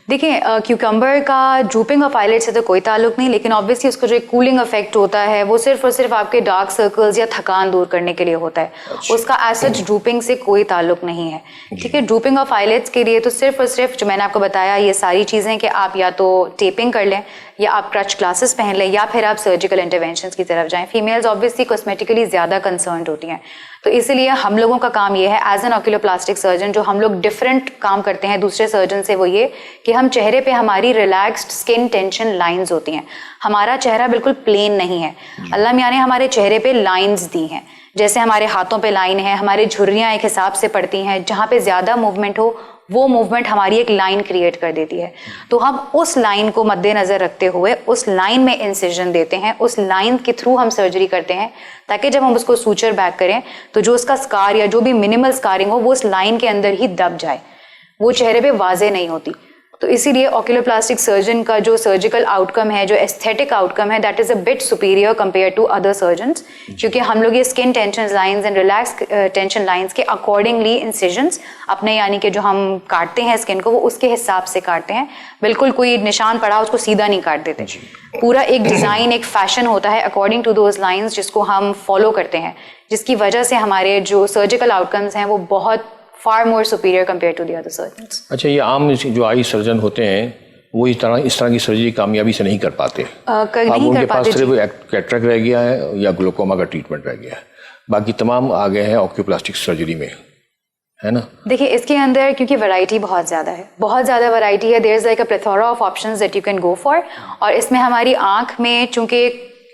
S3: देखिए, क्यूकम्बर का ड्रूपिंग ऑफ आईलिड से तो कोई ताल्लुक नहीं, लेकिन ऑब्वियसली उसका जो एक कूलिंग इफेक्ट होता है वो सिर्फ और सिर्फ आपके डार्क सर्कल्स या थकान दूर करने के लिए होता है। उसका एज सच ड्रूपिंग से कोई ताल्लुक नहीं है। ठीक है, ड्रूपिंग ऑफ आईलिड्स के लिए तो सिर्फ और सिर्फ जो मैंने आपको बताया ये सारी चीज़ें कि आप या तो टेपिंग कर लें, या आप क्रच ग्लासेस पहन लें, या फिर आप सर्जिकल इंटरवेंशंस की तरफ जाएं। फीमेल्स ऑब्वियसली कॉस्मेटिकली ज़्यादा कंसर्न्ड होती हैं, तो इसीलिए हम लोगों का काम ये है एज एन ऑक्यूलोप्लास्टिक सर्जन, जो हम लोग डिफरेंट काम करते हैं दूसरे सर्जन से, वो ये कि हम चेहरे पे हमारी रिलैक्स्ड स्किन टेंशन लाइंस होती हैं। हमारा चेहरा बिल्कुल प्लेन नहीं है। अल्लाह मियां ने हमारे चेहरे पे लाइंस दी हैं, जैसे हमारे हाथों पे लाइन है, हमारे झुर्रियाँ एक हिसाब से पड़ती हैं, जहाँ पे ज़्यादा मूवमेंट हो वो मूवमेंट हमारी एक लाइन क्रिएट कर देती है। तो हम उस लाइन को मद्देनज़र रखते हुए उस लाइन में इंसिजन देते हैं, उस लाइन के थ्रू हम सर्जरी करते हैं, ताकि जब हम उसको सूचर बैक करें तो जो उसका स्कार या जो भी मिनिमल स्कारिंग हो वो उस लाइन के अंदर ही दब जाए, वो चेहरे पे वाजे नहीं होती। तो इसीलिए ऑक्यूलोप्लास्टिक सर्जन का जो सर्जिकल आउटकम है, जो एस्थेटिक आउटकम है, that is a bit superior compare to other surgeons, क्योंकि हम लोग ये skin tension lines and relax tension lines के अकॉर्डिंगली इंसिजन्स अपने, यानी कि जो हम काटते हैं स्किन को, वो उसके हिसाब से काटते हैं। बिल्कुल कोई निशान पड़ा उसको सीधा नहीं काट देते, पूरा एक डिज़ाइन, एक फैशन होता है अकॉर्डिंग टू दोज लाइंस जिसको हम फॉलो करते हैं, जिसकी वजह से हमारे जो सर्जिकल आउटकम्स हैं वो बहुत far more superior compared to the other surgeons.
S1: अच्छा, ये आम जो आई सर्जन होते हैं वो इस तरह की सर्जरी कामयाबी से नहीं कर पाते। अब उनके पास सिर्फ कैटरेक्ट रह गया है या ग्लोकोमा का ट्रीटमेंट रह गया है, बाकी तमाम आ गए हैं ऑक्यूप्लास्टिक सर्जरी में, है ना।
S3: देखिए इसके अंदर क्योंकि वैरायटी बहुत ज़्यादा है, बहुत ज़्यादा वैरायटी है, there is like a plethora of options that you can go for. और इसमें हमारी आँख में चूँकि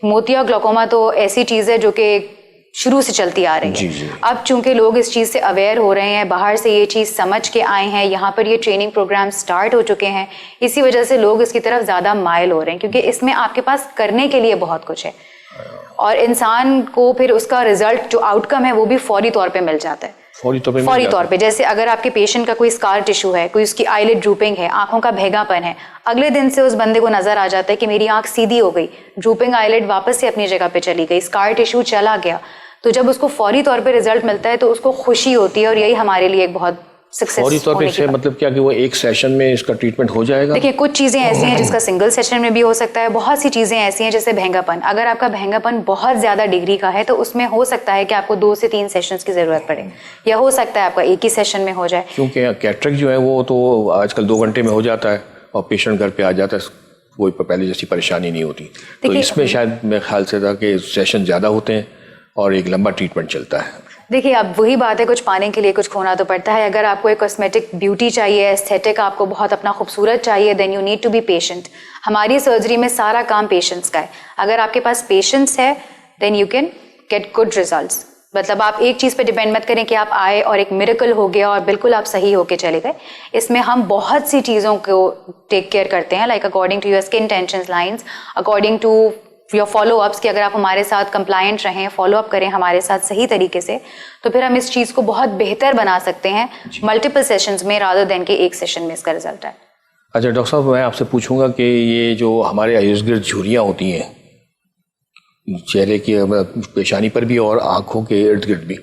S3: मोतिया ग्लोकोमा तो ऐसी चीज़ है जो कि शुरू से चलती आ रही है। अब चूंकि लोग इस चीज़ से अवेयर हो रहे हैं, बाहर से ये चीज़ समझ के आए हैं, यहाँ पर ये ट्रेनिंग प्रोग्राम स्टार्ट हो चुके हैं, इसी वजह से लोग इसकी तरफ ज़्यादा माइल हो रहे हैं, क्योंकि इसमें आपके पास करने के लिए बहुत कुछ है और इंसान को फिर उसका रिजल्ट जो आउटकम है वो भी फौरी तौर पे मिल जाता है। फौरी तौर पे जैसे अगर आपके पेशेंट का कोई स्कार टिश्यू है, कोई उसकी आईलिड ड्रूपिंग है, आंखों का भेगापन है, अगले दिन से उस बंदे को नजर आ जाता है कि मेरी आंख सीधी हो गई, ड्रूपिंग आईलिड वापस से अपनी जगह पे चली गई, स्कार टिश्यू चला गया। तो जब उसको फौरी तौर पे रिजल्ट मिलता है तो उसको खुशी होती है और यही हमारे लिए एक बहुत सक्सेस।
S1: फौरी तौर पे से मतलब क्या कि वो एक सेशन में इसका ट्रीटमेंट हो जाएगा?
S3: देखिए कुछ चीज़ें ऐसी हैं जिसका सिंगल सेशन में भी हो सकता है, बहुत सी चीज़ें ऐसी हैं जैसे भेंगापन, अगर आपका भेंगापन बहुत ज़्यादा डिग्री का है तो उसमें हो सकता है कि आपको 2 से 3 सेशंस की ज़रूरत पड़े, या हो सकता है आपका एक ही सेशन में हो जाए।
S1: क्योंकि कैटरेक्ट जो है वो तो आजकल 2 घंटे में हो जाता है और पेशेंट घर पे आ जाता है, कोई पहले जैसी परेशानी नहीं होती। तो इसमें शायद मेरे ख्याल से था कि सेशन ज़्यादा होते हैं और एक लंबा ट्रीटमेंट चलता है।
S3: देखिए अब वही बात है, कुछ पाने के लिए कुछ खोना तो पड़ता है। अगर आपको एक कॉस्मेटिक ब्यूटी चाहिए, एस्थेटिक आपको बहुत अपना खूबसूरत चाहिए, then you need to be patient. हमारी सर्जरी में सारा काम पेशेंस का है। अगर आपके पास पेशेंस है then you can get good results. मतलब आप एक चीज़ पे डिपेंड मत करें कि आप आए और एक मिरेकल हो गया और बिल्कुल आप सही होके चले गए। इसमें हम बहुत सी चीज़ों को टेक केयर करते हैं, like according to your skin tension lines, according to your followups, कि अगर आप हमारे साथ कंप्लायंट रहें, फॉलोअप करें हमारे साथ सही तरीके से, तो फिर हम इस चीज़ को बहुत बेहतर बना सकते हैं मल्टीपल सेशंस में रादर देन के एक सेशन में इसका रिजल्ट है।
S1: अच्छा डॉक्टर साहब, मैं आपसे पूछूंगा कि ये जो हमारे इर्द गिर्द झुर्रियाँ होती हैं चेहरे की, पेशानी पर भी और आँखों के इर्द गिर्द भी,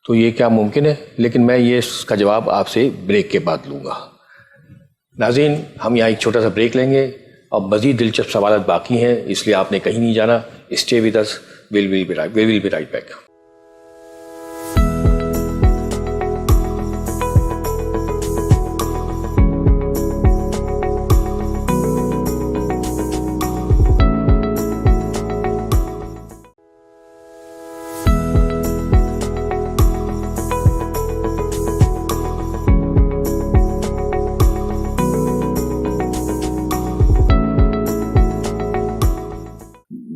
S1: तो ये क्या मुमकिन है? लेकिन मैं ये इसका जवाब आपसे ब्रेक के बाद लूँगा। नाज़रीन, हम यहाँ एक छोटा सा ब्रेक लेंगे और मज़ीद दिलचस्प सवाल बाकी हैं, इसलिए आपने कहीं नहीं जाना। Stay with us, we will be right back.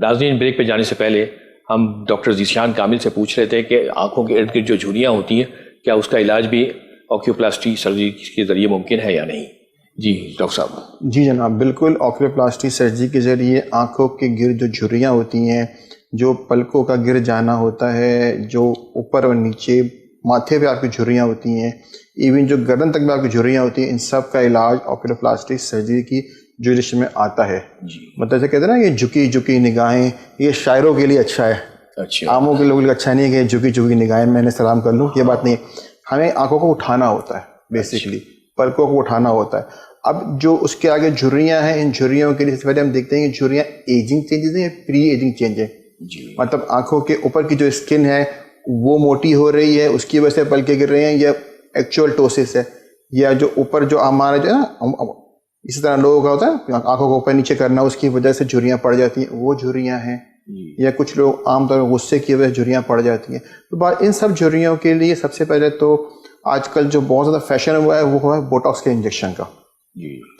S1: नाज़रीन, ब्रेक पे जाने से पहले हम डॉक्टर ज़ीशान कामिल से पूछ रहे थे कि आंखों के इर्द गिर्द जो झुर्रियाँ होती हैं, क्या उसका इलाज भी ऑक्यूप्लास्टी सर्जरी के ज़रिए मुमकिन है या नहीं? जी डॉक्टर साहब।
S2: जी जनाब, बिल्कुल। ऑक्यूप्लास्टी सर्जरी के ज़रिए आंखों के गिर्द जो झुर्रियाँ होती हैं, जो पलकों का गिर जाना होता है, जो ऊपर और नीचे माथे पे आपकी झुर्रियाँ होती हैं, इवन जो गर्दन तक में आपकी झुर्रियाँ होती हैं, इन सब का इलाज ऑक्यूप्लास्टी सर्जरी की जुरिश में आता है। मतलब जैसे कहते हैं ना, ये झुकी झुकी निगाहें, ये शायरों के लिए अच्छा है,
S1: अच्छा,
S2: आमों के लोगों के लिए अच्छा नहीं है कि झुकी झुकी निगाहें मैंने सलाम कर लूँ, ये बात नहीं है। हमें आंखों को उठाना होता है, बेसिकली पलकों को उठाना होता है। अब जो उसके आगे झुर्रियाँ हैं, इन झुर्रियों के लिए सबसे पहले हम देखते हैं कि झुर्रियाँ एजिंग चेंजेस हैं या प्री एजिंग चेंज है। मतलब आंखों के ऊपर की जो स्किन है वो मोटी हो रही है, उसकी वजह से पलके गिर रहे हैं, या एक्चुअल टोसिस है, या जो ऊपर जो हमारा जो है ना, इसी तरह लोगों का होता है आंखों को ऊपर नीचे करना, उसकी वजह से झुर्रियाँ पड़ जाती हैं, वो झुर्रियाँ हैं। या कुछ लोग आमतौर पर गुस्से की वजह से झुर्रियाँ पड़ जाती हैं। तो इन सब झुर्रियों के लिए सबसे पहले तो आजकल जो बहुत ज़्यादा फैशन हुआ है वो है बोटॉक्स के इंजेक्शन का।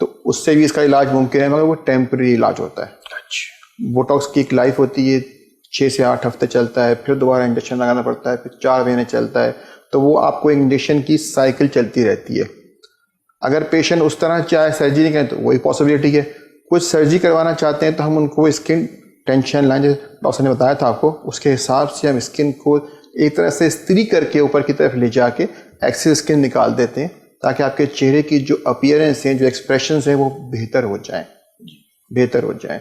S2: तो उससे भी इसका इलाज मुमकिन है, मगर वो टेम्परेरी इलाज होता है। बोटॉक्स की एक लाइफ होती है, 6 से 8 हफ्ते चलता है, फिर दोबारा इंजेक्शन लगाना पड़ता है, फिर 4 महीने चलता है। तो वो आपको इंजेक्शन की साइकिल चलती रहती है। अगर पेशेंट उस तरह चाहे सर्जरी करें तो वही पॉसिबिलिटी है। कुछ सर्जरी करवाना चाहते हैं तो हम उनको स्किन टेंशन लाइन, जैसे डॉक्टर ने बताया था आपको, उसके हिसाब से हम स्किन को एक तरह से इस्त्री करके ऊपर की तरफ ले जाके एक्सेस स्किन निकाल देते हैं, ताकि आपके चेहरे की जो अपीयरेंस है, जो एक्सप्रेशन है, वो बेहतर हो जाए।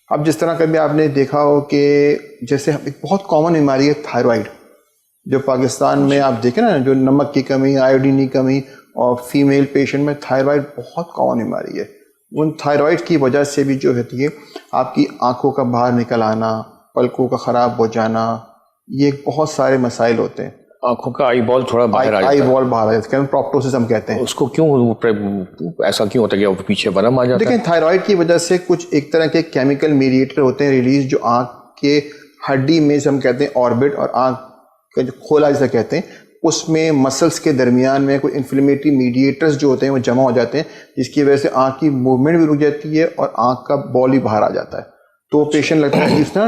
S2: अब जिस तरह कभी आपने देखा हो कि जैसे एक बहुत कॉमन बीमारी है थायराइड, जो पाकिस्तान में आप देखें ना, जो नमक की कमी, आयोडीन की कमी, और फीमेल पेशेंट में थायराइड बहुत कॉमन बीमारी है। उन थायराइड की वजह से भी जो होती है आपकी आंखों का बाहर निकल आना, पलकों का ख़राब हो जाना, ये बहुत सारे मसाइल होते हैं।
S1: आंखों का आई बॉल थोड़ा बाहर आ जाता है।
S2: आई बॉल बाहर आ जाता है, प्रोप्टोसिस हम कहते हैं।
S1: उसको क्यों ऐसा क्यों होता है कि वो पीछे बरम आ जाता है?
S2: देखिए, थायराइड की वजह से कुछ एक तरह के केमिकल मीडिएटर होते हैं रिलीज, जो आंख के हड्डी में से हम कहते हैं ऑर्बिट, और आंख का जो खोला जिसे कहते हैं, उसमें मसल्स के दरमियान में कोई इन्फ्लेमेटरी मीडिएटर्स जो होते हैं वो जमा हो जाते हैं, जिसकी वजह से आंख की मूवमेंट भी रुक जाती है और आंख का बॉल ही बाहर आ जाता है। तो पेशेंट लगता है जिस ना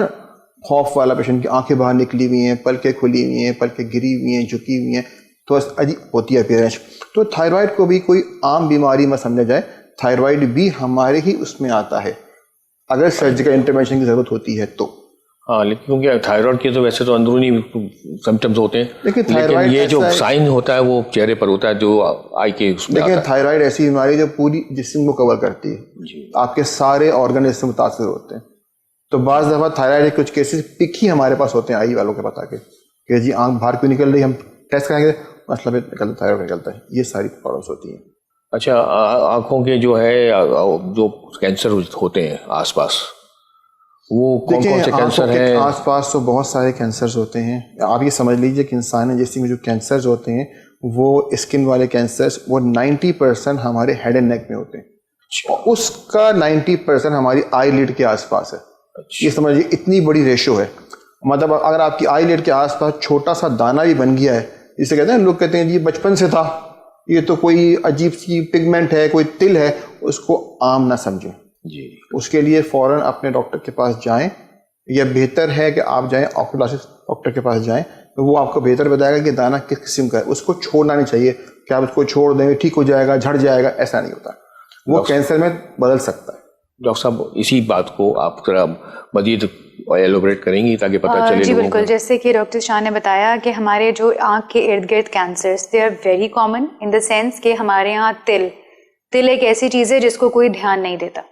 S2: खौफ वाला पेशेंट की आंखें बाहर निकली हुई हैं, पलकें खुली हुई हैं, पलकें गिरी हुई हैं, झुकी हुई हैं, तो अजीब होती है अपीयरेंस। तो थायराइड को भी कोई आम बीमारी में समझा जाए, थायराइड भी हमारे ही उसमें आता है अगर सर्जिकल इंटरवेंशन की जरूरत होती है तो।
S1: हाँ, लेकिन क्योंकि थायराइड के तो वैसे तो अंदरूनी सिम्टम्स होते हैं,
S2: लेकिन
S1: ये जो साइन होता है वो चेहरे पर होता है, जो आई के उसमें आता है।
S2: थायराइड ऐसी बीमारी जो पूरी जिस्म को कवर करती है, आपके सारे ऑर्गन इससे मुतासर होते हैं। तो बाज़ दफ़ा थायराइड के कुछ केसेस पिक ही हमारे पास होते हैं आई वालों के बता के कि जी आंख बाहर क्यों निकल रही, हम टेस्ट कराएंगे, मतलब निकलता थायराइड निकलता है। ये सारी प्रॉब्लम्स होती हैं।
S1: अच्छा, आंखों के जो है जो कैंसर होते हैं आसपास, वो कौन कौन से कैंसर हैं?
S2: आसपास तो बहुत सारे कैंसर्स होते हैं। आप ये समझ लीजिए कि इंसान जैसे में जो कैंसर्स होते हैं वो स्किन वाले कैंसर्स, वो 90% हमारे हेड एंड नेक में होते हैं, उसका 90% हमारी आई लिड के आसपास है। ये समझिए इतनी बड़ी रेशो है। मतलब अगर आपकी आई लिड के आसपास छोटा सा दाना भी बन गया है, जिसे कहते हैं, लोग कहते हैं जी बचपन से था, ये तो कोई अजीब सी पिगमेंट है, कोई तिल है, उसको आम ना समझें जी। उसके लिए फ़ौरन अपने डॉक्टर के पास जाएं, या बेहतर है कि आप जाएं ऑक्यूलॉजिस्ट डॉक्टर के पास जाएं, तो वो आपको बेहतर बताएगा कि दाना किस किस्म का है। उसको छोड़ना नहीं चाहिए कि आप उसको छोड़ देंगे ठीक हो जाएगा, झड़ जाएगा, ऐसा नहीं होता। वो कैंसर में बदल सकता है।
S1: डॉक्टर साहब, इसी बात को आप जरा मजीद एलोबरेट करेंगी ताकि पता चले?
S3: जी बिल्कुल, जैसे कि डॉक्टर शाह ने बताया कि हमारे जो आँख के इर्द गिर्द cancers, they are very common in the sense कि हमारे यहाँ तिल एक ऐसी चीज़ है जिसको कोई ध्यान नहीं देता,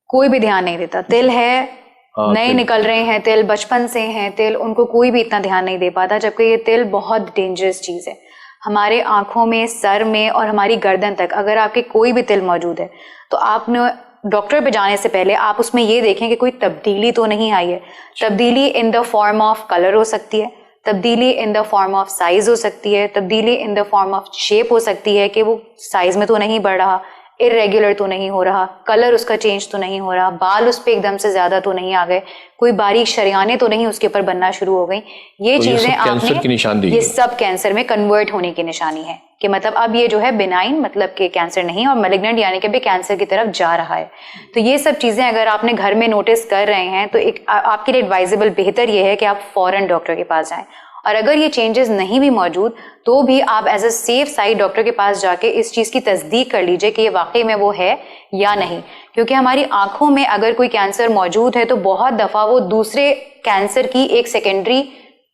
S3: कोई भी ध्यान नहीं देता। तिल है, नए निकल रहे हैं तिल, बचपन से हैं तिल, उनको कोई भी इतना ध्यान नहीं दे पाता, जबकि ये तिल बहुत डेंजरस चीज़ है। हमारे आँखों में, सर में और हमारी गर्दन तक अगर आपके कोई भी तिल मौजूद है तो आपने डॉक्टर पे जाने से पहले आप उसमें ये देखें कि कोई तब्दीली तो नहीं आई है। तब्दीली in the form of colour हो सकती है, तब्दीली in the form of size हो सकती है, तब्दीली in the form of shape हो सकती है कि वो साइज में तो नहीं बढ़ रहा, इरेगुलर तो नहीं हो रहा, कलर उसका चेंज तो नहीं हो रहा, बाल उस पे एकदम से ज्यादा तो नहीं आ गए, कोई बारीक शरियाने तो नहीं उसके ऊपर बनना शुरू हो गई। ये चीजें आपने, ये सब कैंसर में कन्वर्ट होने की निशानी है कि मतलब अब ये जो है बिनाइन, मतलब कि कैंसर नहीं, और मैलिग्नेंट यानी कि भी कैंसर की तरफ जा रहा है। तो ये सब चीजें अगर आपने घर में नोटिस कर रहे हैं तो एक आपके लिए एडवाइजेबल बेहतर ये है कि आप फौरन डॉक्टर के पास जाएं, और अगर ये चेंजेस नहीं भी मौजूद तो भी आप as a safe side doctor के पास जाके इस चीज़ की तस्दीक कर लीजिए कि ये वाकई में वो है या नहीं। क्योंकि हमारी आंखों में अगर कोई कैंसर मौजूद है तो बहुत दफ़ा वो दूसरे कैंसर की एक सेकेंडरी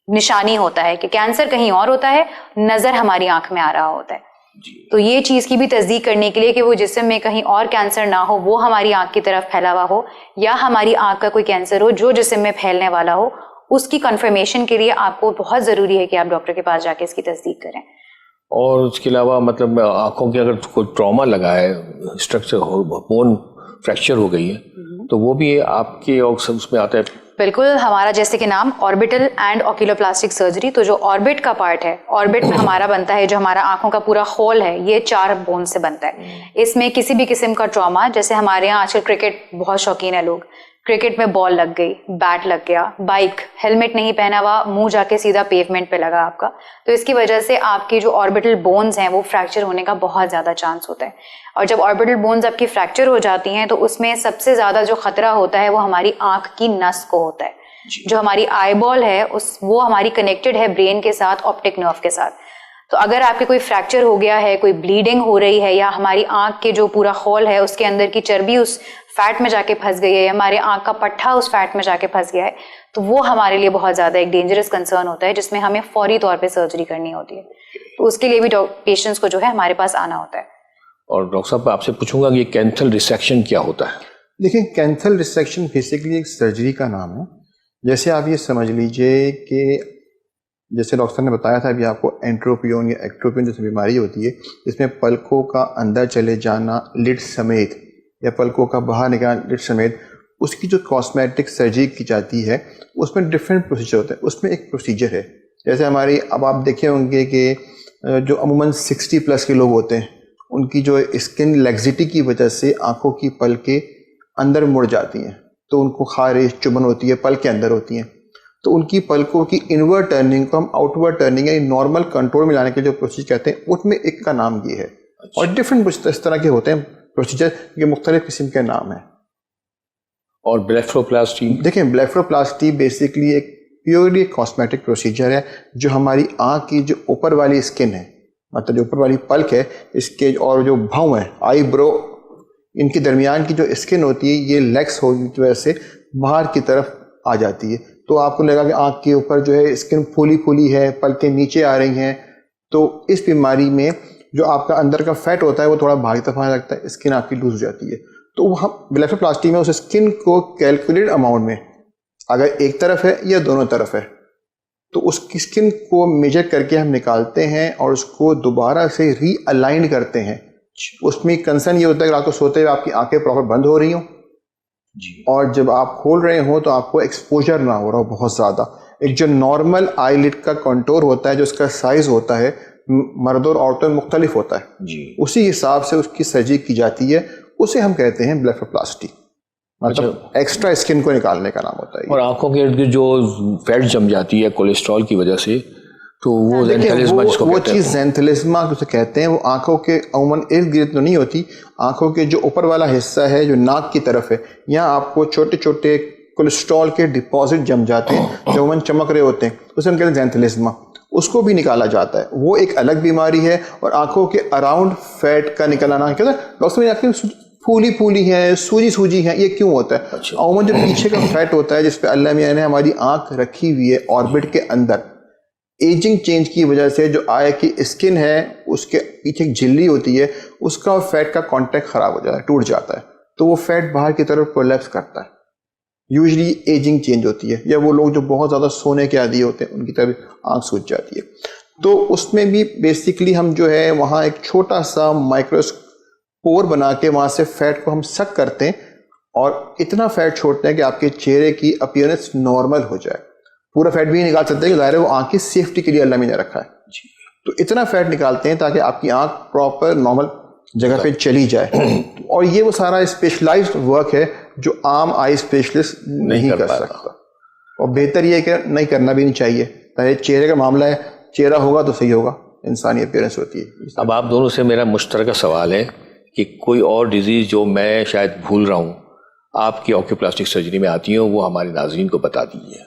S3: निशानी होता है कि कैंसर कहीं और होता है, नज़र हमारी आंख में आ रहा होता है। तो ये चीज़ की भी तस्दीक करने के लिए कि वो जिस्म में कहीं और कैंसर ना हो, वो हमारी आंख की तरफ फैला हुआ हो, या हमारी आंख का कोई कैंसर हो जो जिस्म में फैलने वाला हो, उसकी कंफर्मेशन के लिए आपको बहुत ज़रूरी है कि आप डॉक्टर के पास जाके इसकी तस्दीक करें।
S1: और उसके अलावा मतलब आंखों के अगर कोई ट्रॉमा लगा है, स्ट्रक्चर हो, बोन फ्रैक्चर हो गई है, तो वो भी आपके उसमें आता है?
S3: बिल्कुल, हमारा जैसे कि नाम ऑर्बिटल एंड ऑक्यूलोप्लास्टिक सर्जरी, तो जो ऑर्बिट का पार्ट है, ऑर्बिट हमारा बनता है, जो हमारा आंखों का पूरा होल है, ये 4 बोन से बनता है। इसमें किसी भी किस्म का ट्रॉमा, जैसे हमारे यहाँ आजकल क्रिकेट बहुत शौकीन है लोग, क्रिकेट में बॉल लग गई, बैट लग गया, बाइक, हेलमेट नहीं पहना हुआ, मुंह जाके सीधा पेवमेंट पे लगा आपका, तो इसकी वजह से आपकी जो ऑर्बिटल बोन्स हैं वो फ्रैक्चर होने का बहुत ज़्यादा चांस होता है। और जब ऑर्बिटल बोन्स आपकी फ्रैक्चर हो जाती हैं तो उसमें सबसे ज़्यादा जो खतरा होता है वो हमारी आँख की नस को होता है। जो हमारी आई बॉल है वो हमारी कनेक्टेड है ब्रेन के साथ, ऑप्टिक नर्व के साथ। तो अगर आपके कोई फ्रैक्चर हो गया है, कोई ब्लीडिंग हो रही है, या हमारी आंख के जो पूरा होल है उसके अंदर की चर्बी उस फैट में जाके फंस गई है, या हमारे आंख का पट्टा उस फैट में जाके फंस गया है, तो वो हमारे लिए बहुत ज़्यादा एक डेंजरस कंसर्न होता है, जिसमें हमें फौरी तौर पे सर्जरी करनी होती है। तो उसके लिए भी पेशेंट्स को जो है हमारे पास आना होता है।
S1: और डॉक्टर साहब आपसे पूछूंगा कि कैंथल रिसेक्शन क्या होता है?
S2: देखिए, कैंथल रिसेक्शन बेसिकली एक सर्जरी का नाम है। जैसे आप ये समझ लीजिए कि जैसे डॉक्टर ने बताया था अभी आपको, एंट्रोपियन या एक्ट्रोपियन जैसी बीमारी होती है, जिसमें पलकों का अंदर चले जाना लिड समेत, या पलकों का बाहर निकलना लिड समेत, उसकी जो कॉस्मेटिक सर्जरी की जाती है उसमें डिफरेंट प्रोसीजर होते हैं। उसमें एक प्रोसीजर है जैसे हमारी, अब आप देखे होंगे कि जो अमूमन 60+ के लोग होते हैं, उनकी जो स्किन लैक्सिटी की वजह से आंखों की पलकें अंदर मुड़ जाती हैं, तो उनको खारिश चुभन होती है, पल के अंदर होती हैं। तो उनकी पलकों की इनवर्ड टर्निंग को हम आउटवर्ड टर्निंग यानी नॉर्मल कंट्रोल में लाने के जो प्रोसीजर कहते हैं, उसमें एक का नाम ये है। और डिफरेंट इस तरह के होते हैं प्रोसीजर के, मुख्तलिफ किस्म के नाम हैं।
S1: और ब्लेफरोप्लास्टी,
S2: देखें ब्लेफरोप्लास्टी बेसिकली एक प्योरली कॉस्मेटिक प्रोसीजर है, जो हमारी आँख की जो ऊपर वाली स्किन है, मतलब जो ऊपर वाली पल्क है इसके, और जो भौं है, आईब्रो, इनके दरमियान की जो स्किन होती है ये लेक्स होने की वजह से बाहर की तरफ आ जाती है। तो आपको लगा कि आँख के ऊपर जो है स्किन फूली फूली है, पलकें नीचे आ रही हैं, तो इस बीमारी में जो आपका अंदर का फैट होता है वो थोड़ा बाहर की तरफ आने लगता है, स्किन आपकी लूज हो जाती है। तो हम ब्लेफरोप्लास्टी में उस स्किन को कैलकुलेटेड अमाउंट में, अगर एक तरफ है या दोनों तरफ है, तो उसकी स्किन को मेजर करके हम निकालते हैं और उसको दोबारा से रीअलाइन करते हैं। उसमें कंसर्न ये होता है कि रात को सोते हुए आपकी आंखें प्रॉपर बंद हो रही हों, और जब आप खोल रहे हो तो आपको एक्सपोजर ना हो रहा हो बहुत ज़्यादा। एक जो नॉर्मल आईलिड का कंटूर होता है, जो उसका साइज होता है मर्द और औरतों में मुख्तलिफ होता है जी, उसी हिसाब से उसकी सर्जरी की जाती है, उसे हम कहते हैं ब्लेफरोप्लास्टी, मतलब एक्स्ट्रा स्किन को निकालने का नाम होता है। और
S1: आंखों के इर्द गिर्द जो फैट जम जाती है कोलेस्ट्रॉल की वजह से, तो वो ज़ेंथेलिज्मा जिसको कहते हैं,
S2: वो चीज़ ज़ेंथेलिज्मा उसे कहते हैं। वो आंखों के अमूमन इर्द गिर्द तो नहीं होती, आंखों के जो ऊपर वाला हिस्सा है जो नाक की तरफ है, यहाँ आपको छोटे छोटे कोलेस्ट्रॉल के डिपॉजिट जम जाते हैं जो अमूमन चमक रहे होते हैं, उसे हम कहते हैं ज़ेंथेलिज्मा। उसको भी निकाला जाता है, वो एक अलग बीमारी है। और आंखों के अराउंड फैट का निकलना, कहते हैं डॉक्टर में आंखें फूली फूली है, सूजी सूजी है, ये क्यों होता है? अमूमन जो पीछे का फैट होता है, जिसपे अल्लाह मियां ने हमारी आंख रखी हुई है ऑर्बिट के अंदर, एजिंग चेंज की वजह से जो आई की स्किन है उसके पीछे एक झिल्ली होती है, उसका और फैट का कांटेक्ट खराब हो जाता है, टूट जाता है, तो वो फैट बाहर की तरफ कोलैप्स करता है। यूजली एजिंग चेंज होती है, या वो लोग जो बहुत ज़्यादा सोने के आदी होते हैं उनकी तरफ आंख सूज जाती है। तो उसमें भी बेसिकली हम जो है वहाँ एक छोटा सा माइक्रोस्पोर बना के वहाँ से फैट को हम सक करते हैं और इतना फैट छोड़ते हैं कि आपके चेहरे की अपीयरेंस नॉर्मल हो जाए। पूरा फैट भी निकाल सकते हैं कि ज़ाहिर है वो आँख की सेफ्टी के लिए अल्लाह ने रखा है, तो इतना फैट निकालते हैं ताकि आपकी आँख प्रॉपर नॉर्मल जगह पे चली जाए। और ये वो सारा स्पेशलाइज्ड वर्क है जो आम आई स्पेशलिस्ट नहीं कर सकता, और बेहतर ये है कि नहीं करना भी नहीं चाहिए। ताकि चेहरे का मामला है, चेहरा होगा तो सही होगा, इंसानी अपीयरेंस होती है।
S1: अब आप दोनों से मेरा मुश्तरका सवाल है कि कोई और डिजीज़ जो मैं शायद भूल रहा हूँ आपकी ऑक्यूप्लास्टिक सर्जरी में आती हो, वो हमारे नाज़रीन को बता दीजिए।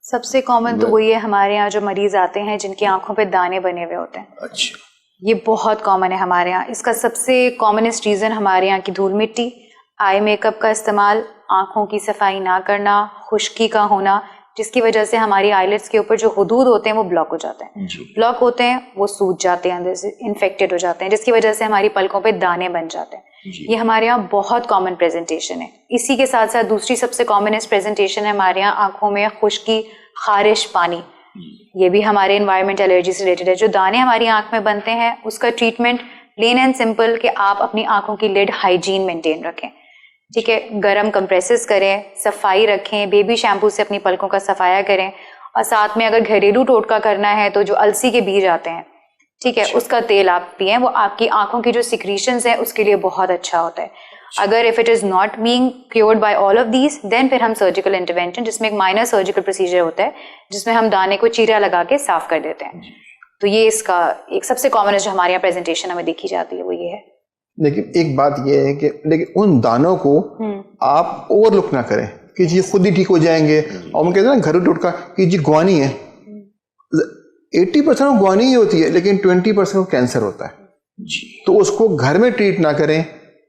S3: सबसे कॉमन तो वही है, हमारे यहाँ जो मरीज आते हैं जिनकी आंखों पे दाने बने हुए होते हैं।
S1: अच्छा,
S3: ये बहुत कॉमन है हमारे यहाँ। इसका सबसे कॉमनेस्ट रीज़न हमारे यहाँ की धूल मिट्टी, आई मेकअप का इस्तेमाल, आँखों की सफाई ना करना, खुश्की का होना, जिसकी वजह से हमारी आईलिड्स के ऊपर जो हुदूद होते हैं वो ब्लॉक हो जाते हैं। ब्लॉक होते हैं, वो सूज जाते हैं, अंदर से इन्फेक्टेड हो जाते हैं, जिसकी वजह से हमारी पलकों पे दाने बन जाते हैं। ये हमारे यहाँ बहुत कॉमन प्रेजेंटेशन है। इसी के साथ साथ दूसरी सबसे कॉमनेस्ट प्रेजेंटेशन है हमारे यहाँ आँखों में खुश्की, खारिश, पानी। ये भी हमारे एनवायरमेंट एलर्जी से रिलेटेड है। जो दाने हमारी आँख में बनते हैं उसका ट्रीटमेंट प्लेन एंड सिंपल कि आप अपनी आँखों की लिड हाइजीन मेंटेन रखें, ठीक है, गर्म कंप्रेसेस करें, सफाई रखें, बेबी शैम्पू से अपनी पलकों का सफाया करें, और साथ में अगर घरेलू टोटका करना है तो जो अलसी के बीज आते हैं, ठीक है, उसका तेल आप पिएं, वो आपकी आंखों की जो सिक्रीशंस है उसके लिए बहुत अच्छा होता है। अगर if it is not being cured by all of these, then फिर हम सर्जिकल इंटरवेंशन, जिसमें एक माइनर सर्जिकल प्रोसीजर होता है जिसमें हम दाने को चीरा लगा के साफ कर देते हैं। तो ये इसका एक सबसे कॉमन जो हमारे यहाँ प्रेजेंटेशन हमें देखी जाती है वो ये है।
S2: लेकिन एक बात ये है कि लेकिन उन दानों को आप ओवरलुक ना करें कि जी खुद ही ठीक हो जाएंगे। और हम कहते हैं ना घरेलू टोटका कि जी गुआनी है, 80% गुआनी ही होती है, लेकिन 20% कैंसर होता है जी। तो उसको घर में ट्रीट ना करें,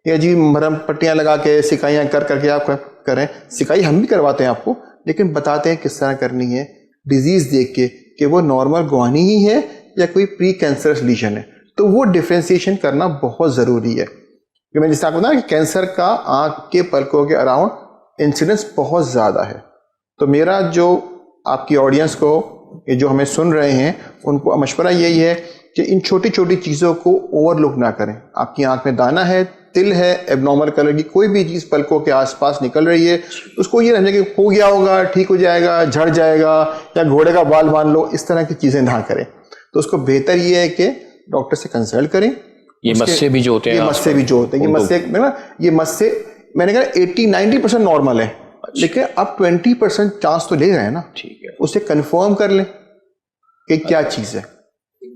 S2: या जी मरहम पट्टियां लगा के सिकाइयाँ कर करके आप करें। सिकाई हम भी करवाते हैं आपको, लेकिन बताते हैं किस तरह करनी है, डिजीज देख के कि वो नॉर्मल गुआनी ही है या कोई प्री कैंसरस लीजन है। तो वो डिफ्रेंसिएशन करना बहुत ज़रूरी है। कि मैं जिस आपको बताया कि कैंसर का आँख के पलकों के अराउंड इंसिडेंस बहुत ज़्यादा है। तो मेरा जो आपकी ऑडियंस को, ये जो हमें सुन रहे हैं, उनको मशवरा यही है कि इन छोटी छोटी चीज़ों को ओवरलुक ना करें। आपकी आंख में दाना है, तिल है, एबनॉर्मल कलर की कोई भी चीज़ पलकों के आसपास निकल रही है, उसको ये रहने कि हो गया होगा, ठीक हो जाएगा, झड़ जाएगा, या घोड़े का बाल बांध लो, इस तरह की चीज़ें ना करें। तो उसको बेहतर ये है कि डॉक्टर से कंसल्ट करें।
S1: ये मस्से भी जो होते हैं,
S2: ये मस्से भी जो होते हैं, ये मस्से मैंने कहा 80-90% नॉर्मल है, लेकिन अब 20% चांस तो ले रहे हैं ना।
S1: ठीक है,
S2: उसे कंफर्म कर लें कि क्या चीज़ है।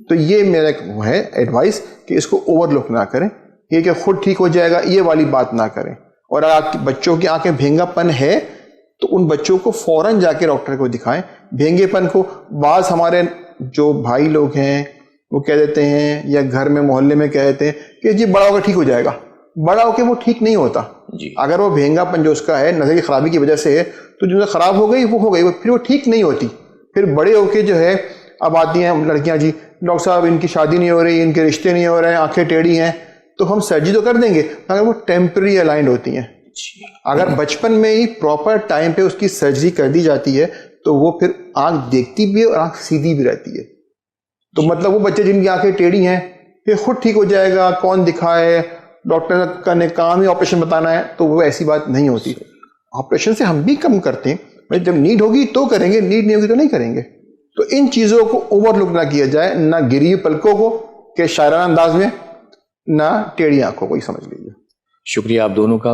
S2: तो ये मेरा है एडवाइस कि इसको ओवरलुक ना करें, ये कि खुद ठीक हो जाएगा ये वाली बात ना करें। और अगर आपके बच्चों की आंखें भेंगापन है तो उन बच्चों को फौरन जाके डॉक्टर को दिखाएं। भेंगेपन को बाज हमारे जो भाई लोग हैं वो कह देते हैं, या घर में मोहल्ले में कह देते हैं कि जी बड़ा होकर ठीक हो जाएगा। बड़ा होकर वो ठीक नहीं होता
S1: जी।
S2: अगर वो भेंगापन जो उसका है नज़र की खराबी की वजह से है, तो जो खराब हो गई वो हो गई, फिर वो ठीक नहीं होती। फिर बड़े होके जो है अब आती हैं लड़कियां, जी डॉक्टर साहब इनकी शादी नहीं हो रही, इनके रिश्ते नहीं हो रहे हैं, आंखें टेढ़ी हैं, तो हम सर्जरी तो कर देंगे अगर वो टेम्पररी अलाइंड होती हैं। अगर बचपन में ही प्रॉपर टाइम पे उसकी सर्जरी कर दी जाती है तो वो फिर आंख देखती भी है और आंख सीधी भी रहती है। तो मतलब वो बच्चे जिनकी आंखें टेढ़ी हैं फिर खुद ठीक हो जाएगा, कौन दिखाए, डॉक्टर का ने काम ही ऑपरेशन बताना है, तो वो ऐसी बात नहीं होती। ऑपरेशन से हम भी कम करते हैं, जब नीड होगी तो करेंगे, नीड नहीं होगी तो नहीं करेंगे। तो इन चीज़ों को ओवरलुक ना किया जाए, ना गिरी पलकों को के शायराना अंदाज में, ना टेढ़ी आंखों को, ही समझ लीजिए।
S1: शुक्रिया आप दोनों का।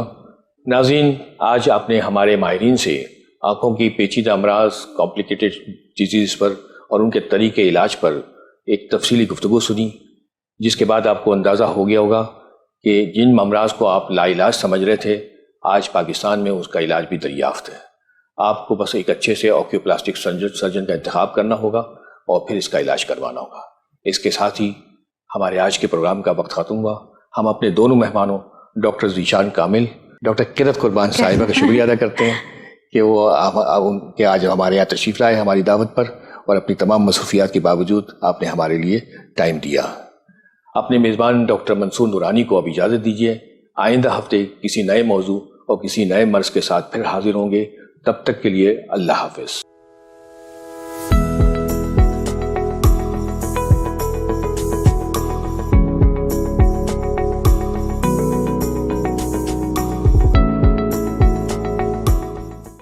S1: नाज़रीन, आज आपने हमारे माहिरीन से आंखों की पेचीदा अमराज, कॉम्प्लिकेटेड डिजीज़ पर और उनके तरीके इलाज पर एक तफसीली गुफ्तगू सुनी, जिसके बाद आपको अंदाज़ा हो गया होगा कि जिन अमराज को आप लाइलाज समझ रहे थे, आज पाकिस्तान में उसका इलाज भी दरियाफ्त है। आपको बस एक अच्छे से ऑक्यूप्लास्टिक सर्जन का इंतखाब करना होगा और फिर इसका इलाज करवाना होगा। इसके साथ ही हमारे आज के प्रोग्राम का वक्त ख़त्म हुआ। हम अपने दोनों मेहमानों डॉक्टर ज़ीशान कामिल, डॉक्टर किरत कुर्बान साहिबा का शुक्रिया अदा करते हैं कि वो उनके आज हमारे यहाँ तशरीफ़ लाए हमारी दावत पर, और अपनी तमाम मसरूफियात के बावजूद आपने हमारे लिए टाइम दिया। अपने मेज़बान डॉक्टर मंसूर नूरानी को अब इजाज़त दीजिए। आइंदा हफ्ते किसी नए मौजू और किसी नए मर्ज़ के साथ फिर हाजिर होंगे। तब तक के लिए अल्लाह हाफ़िज़।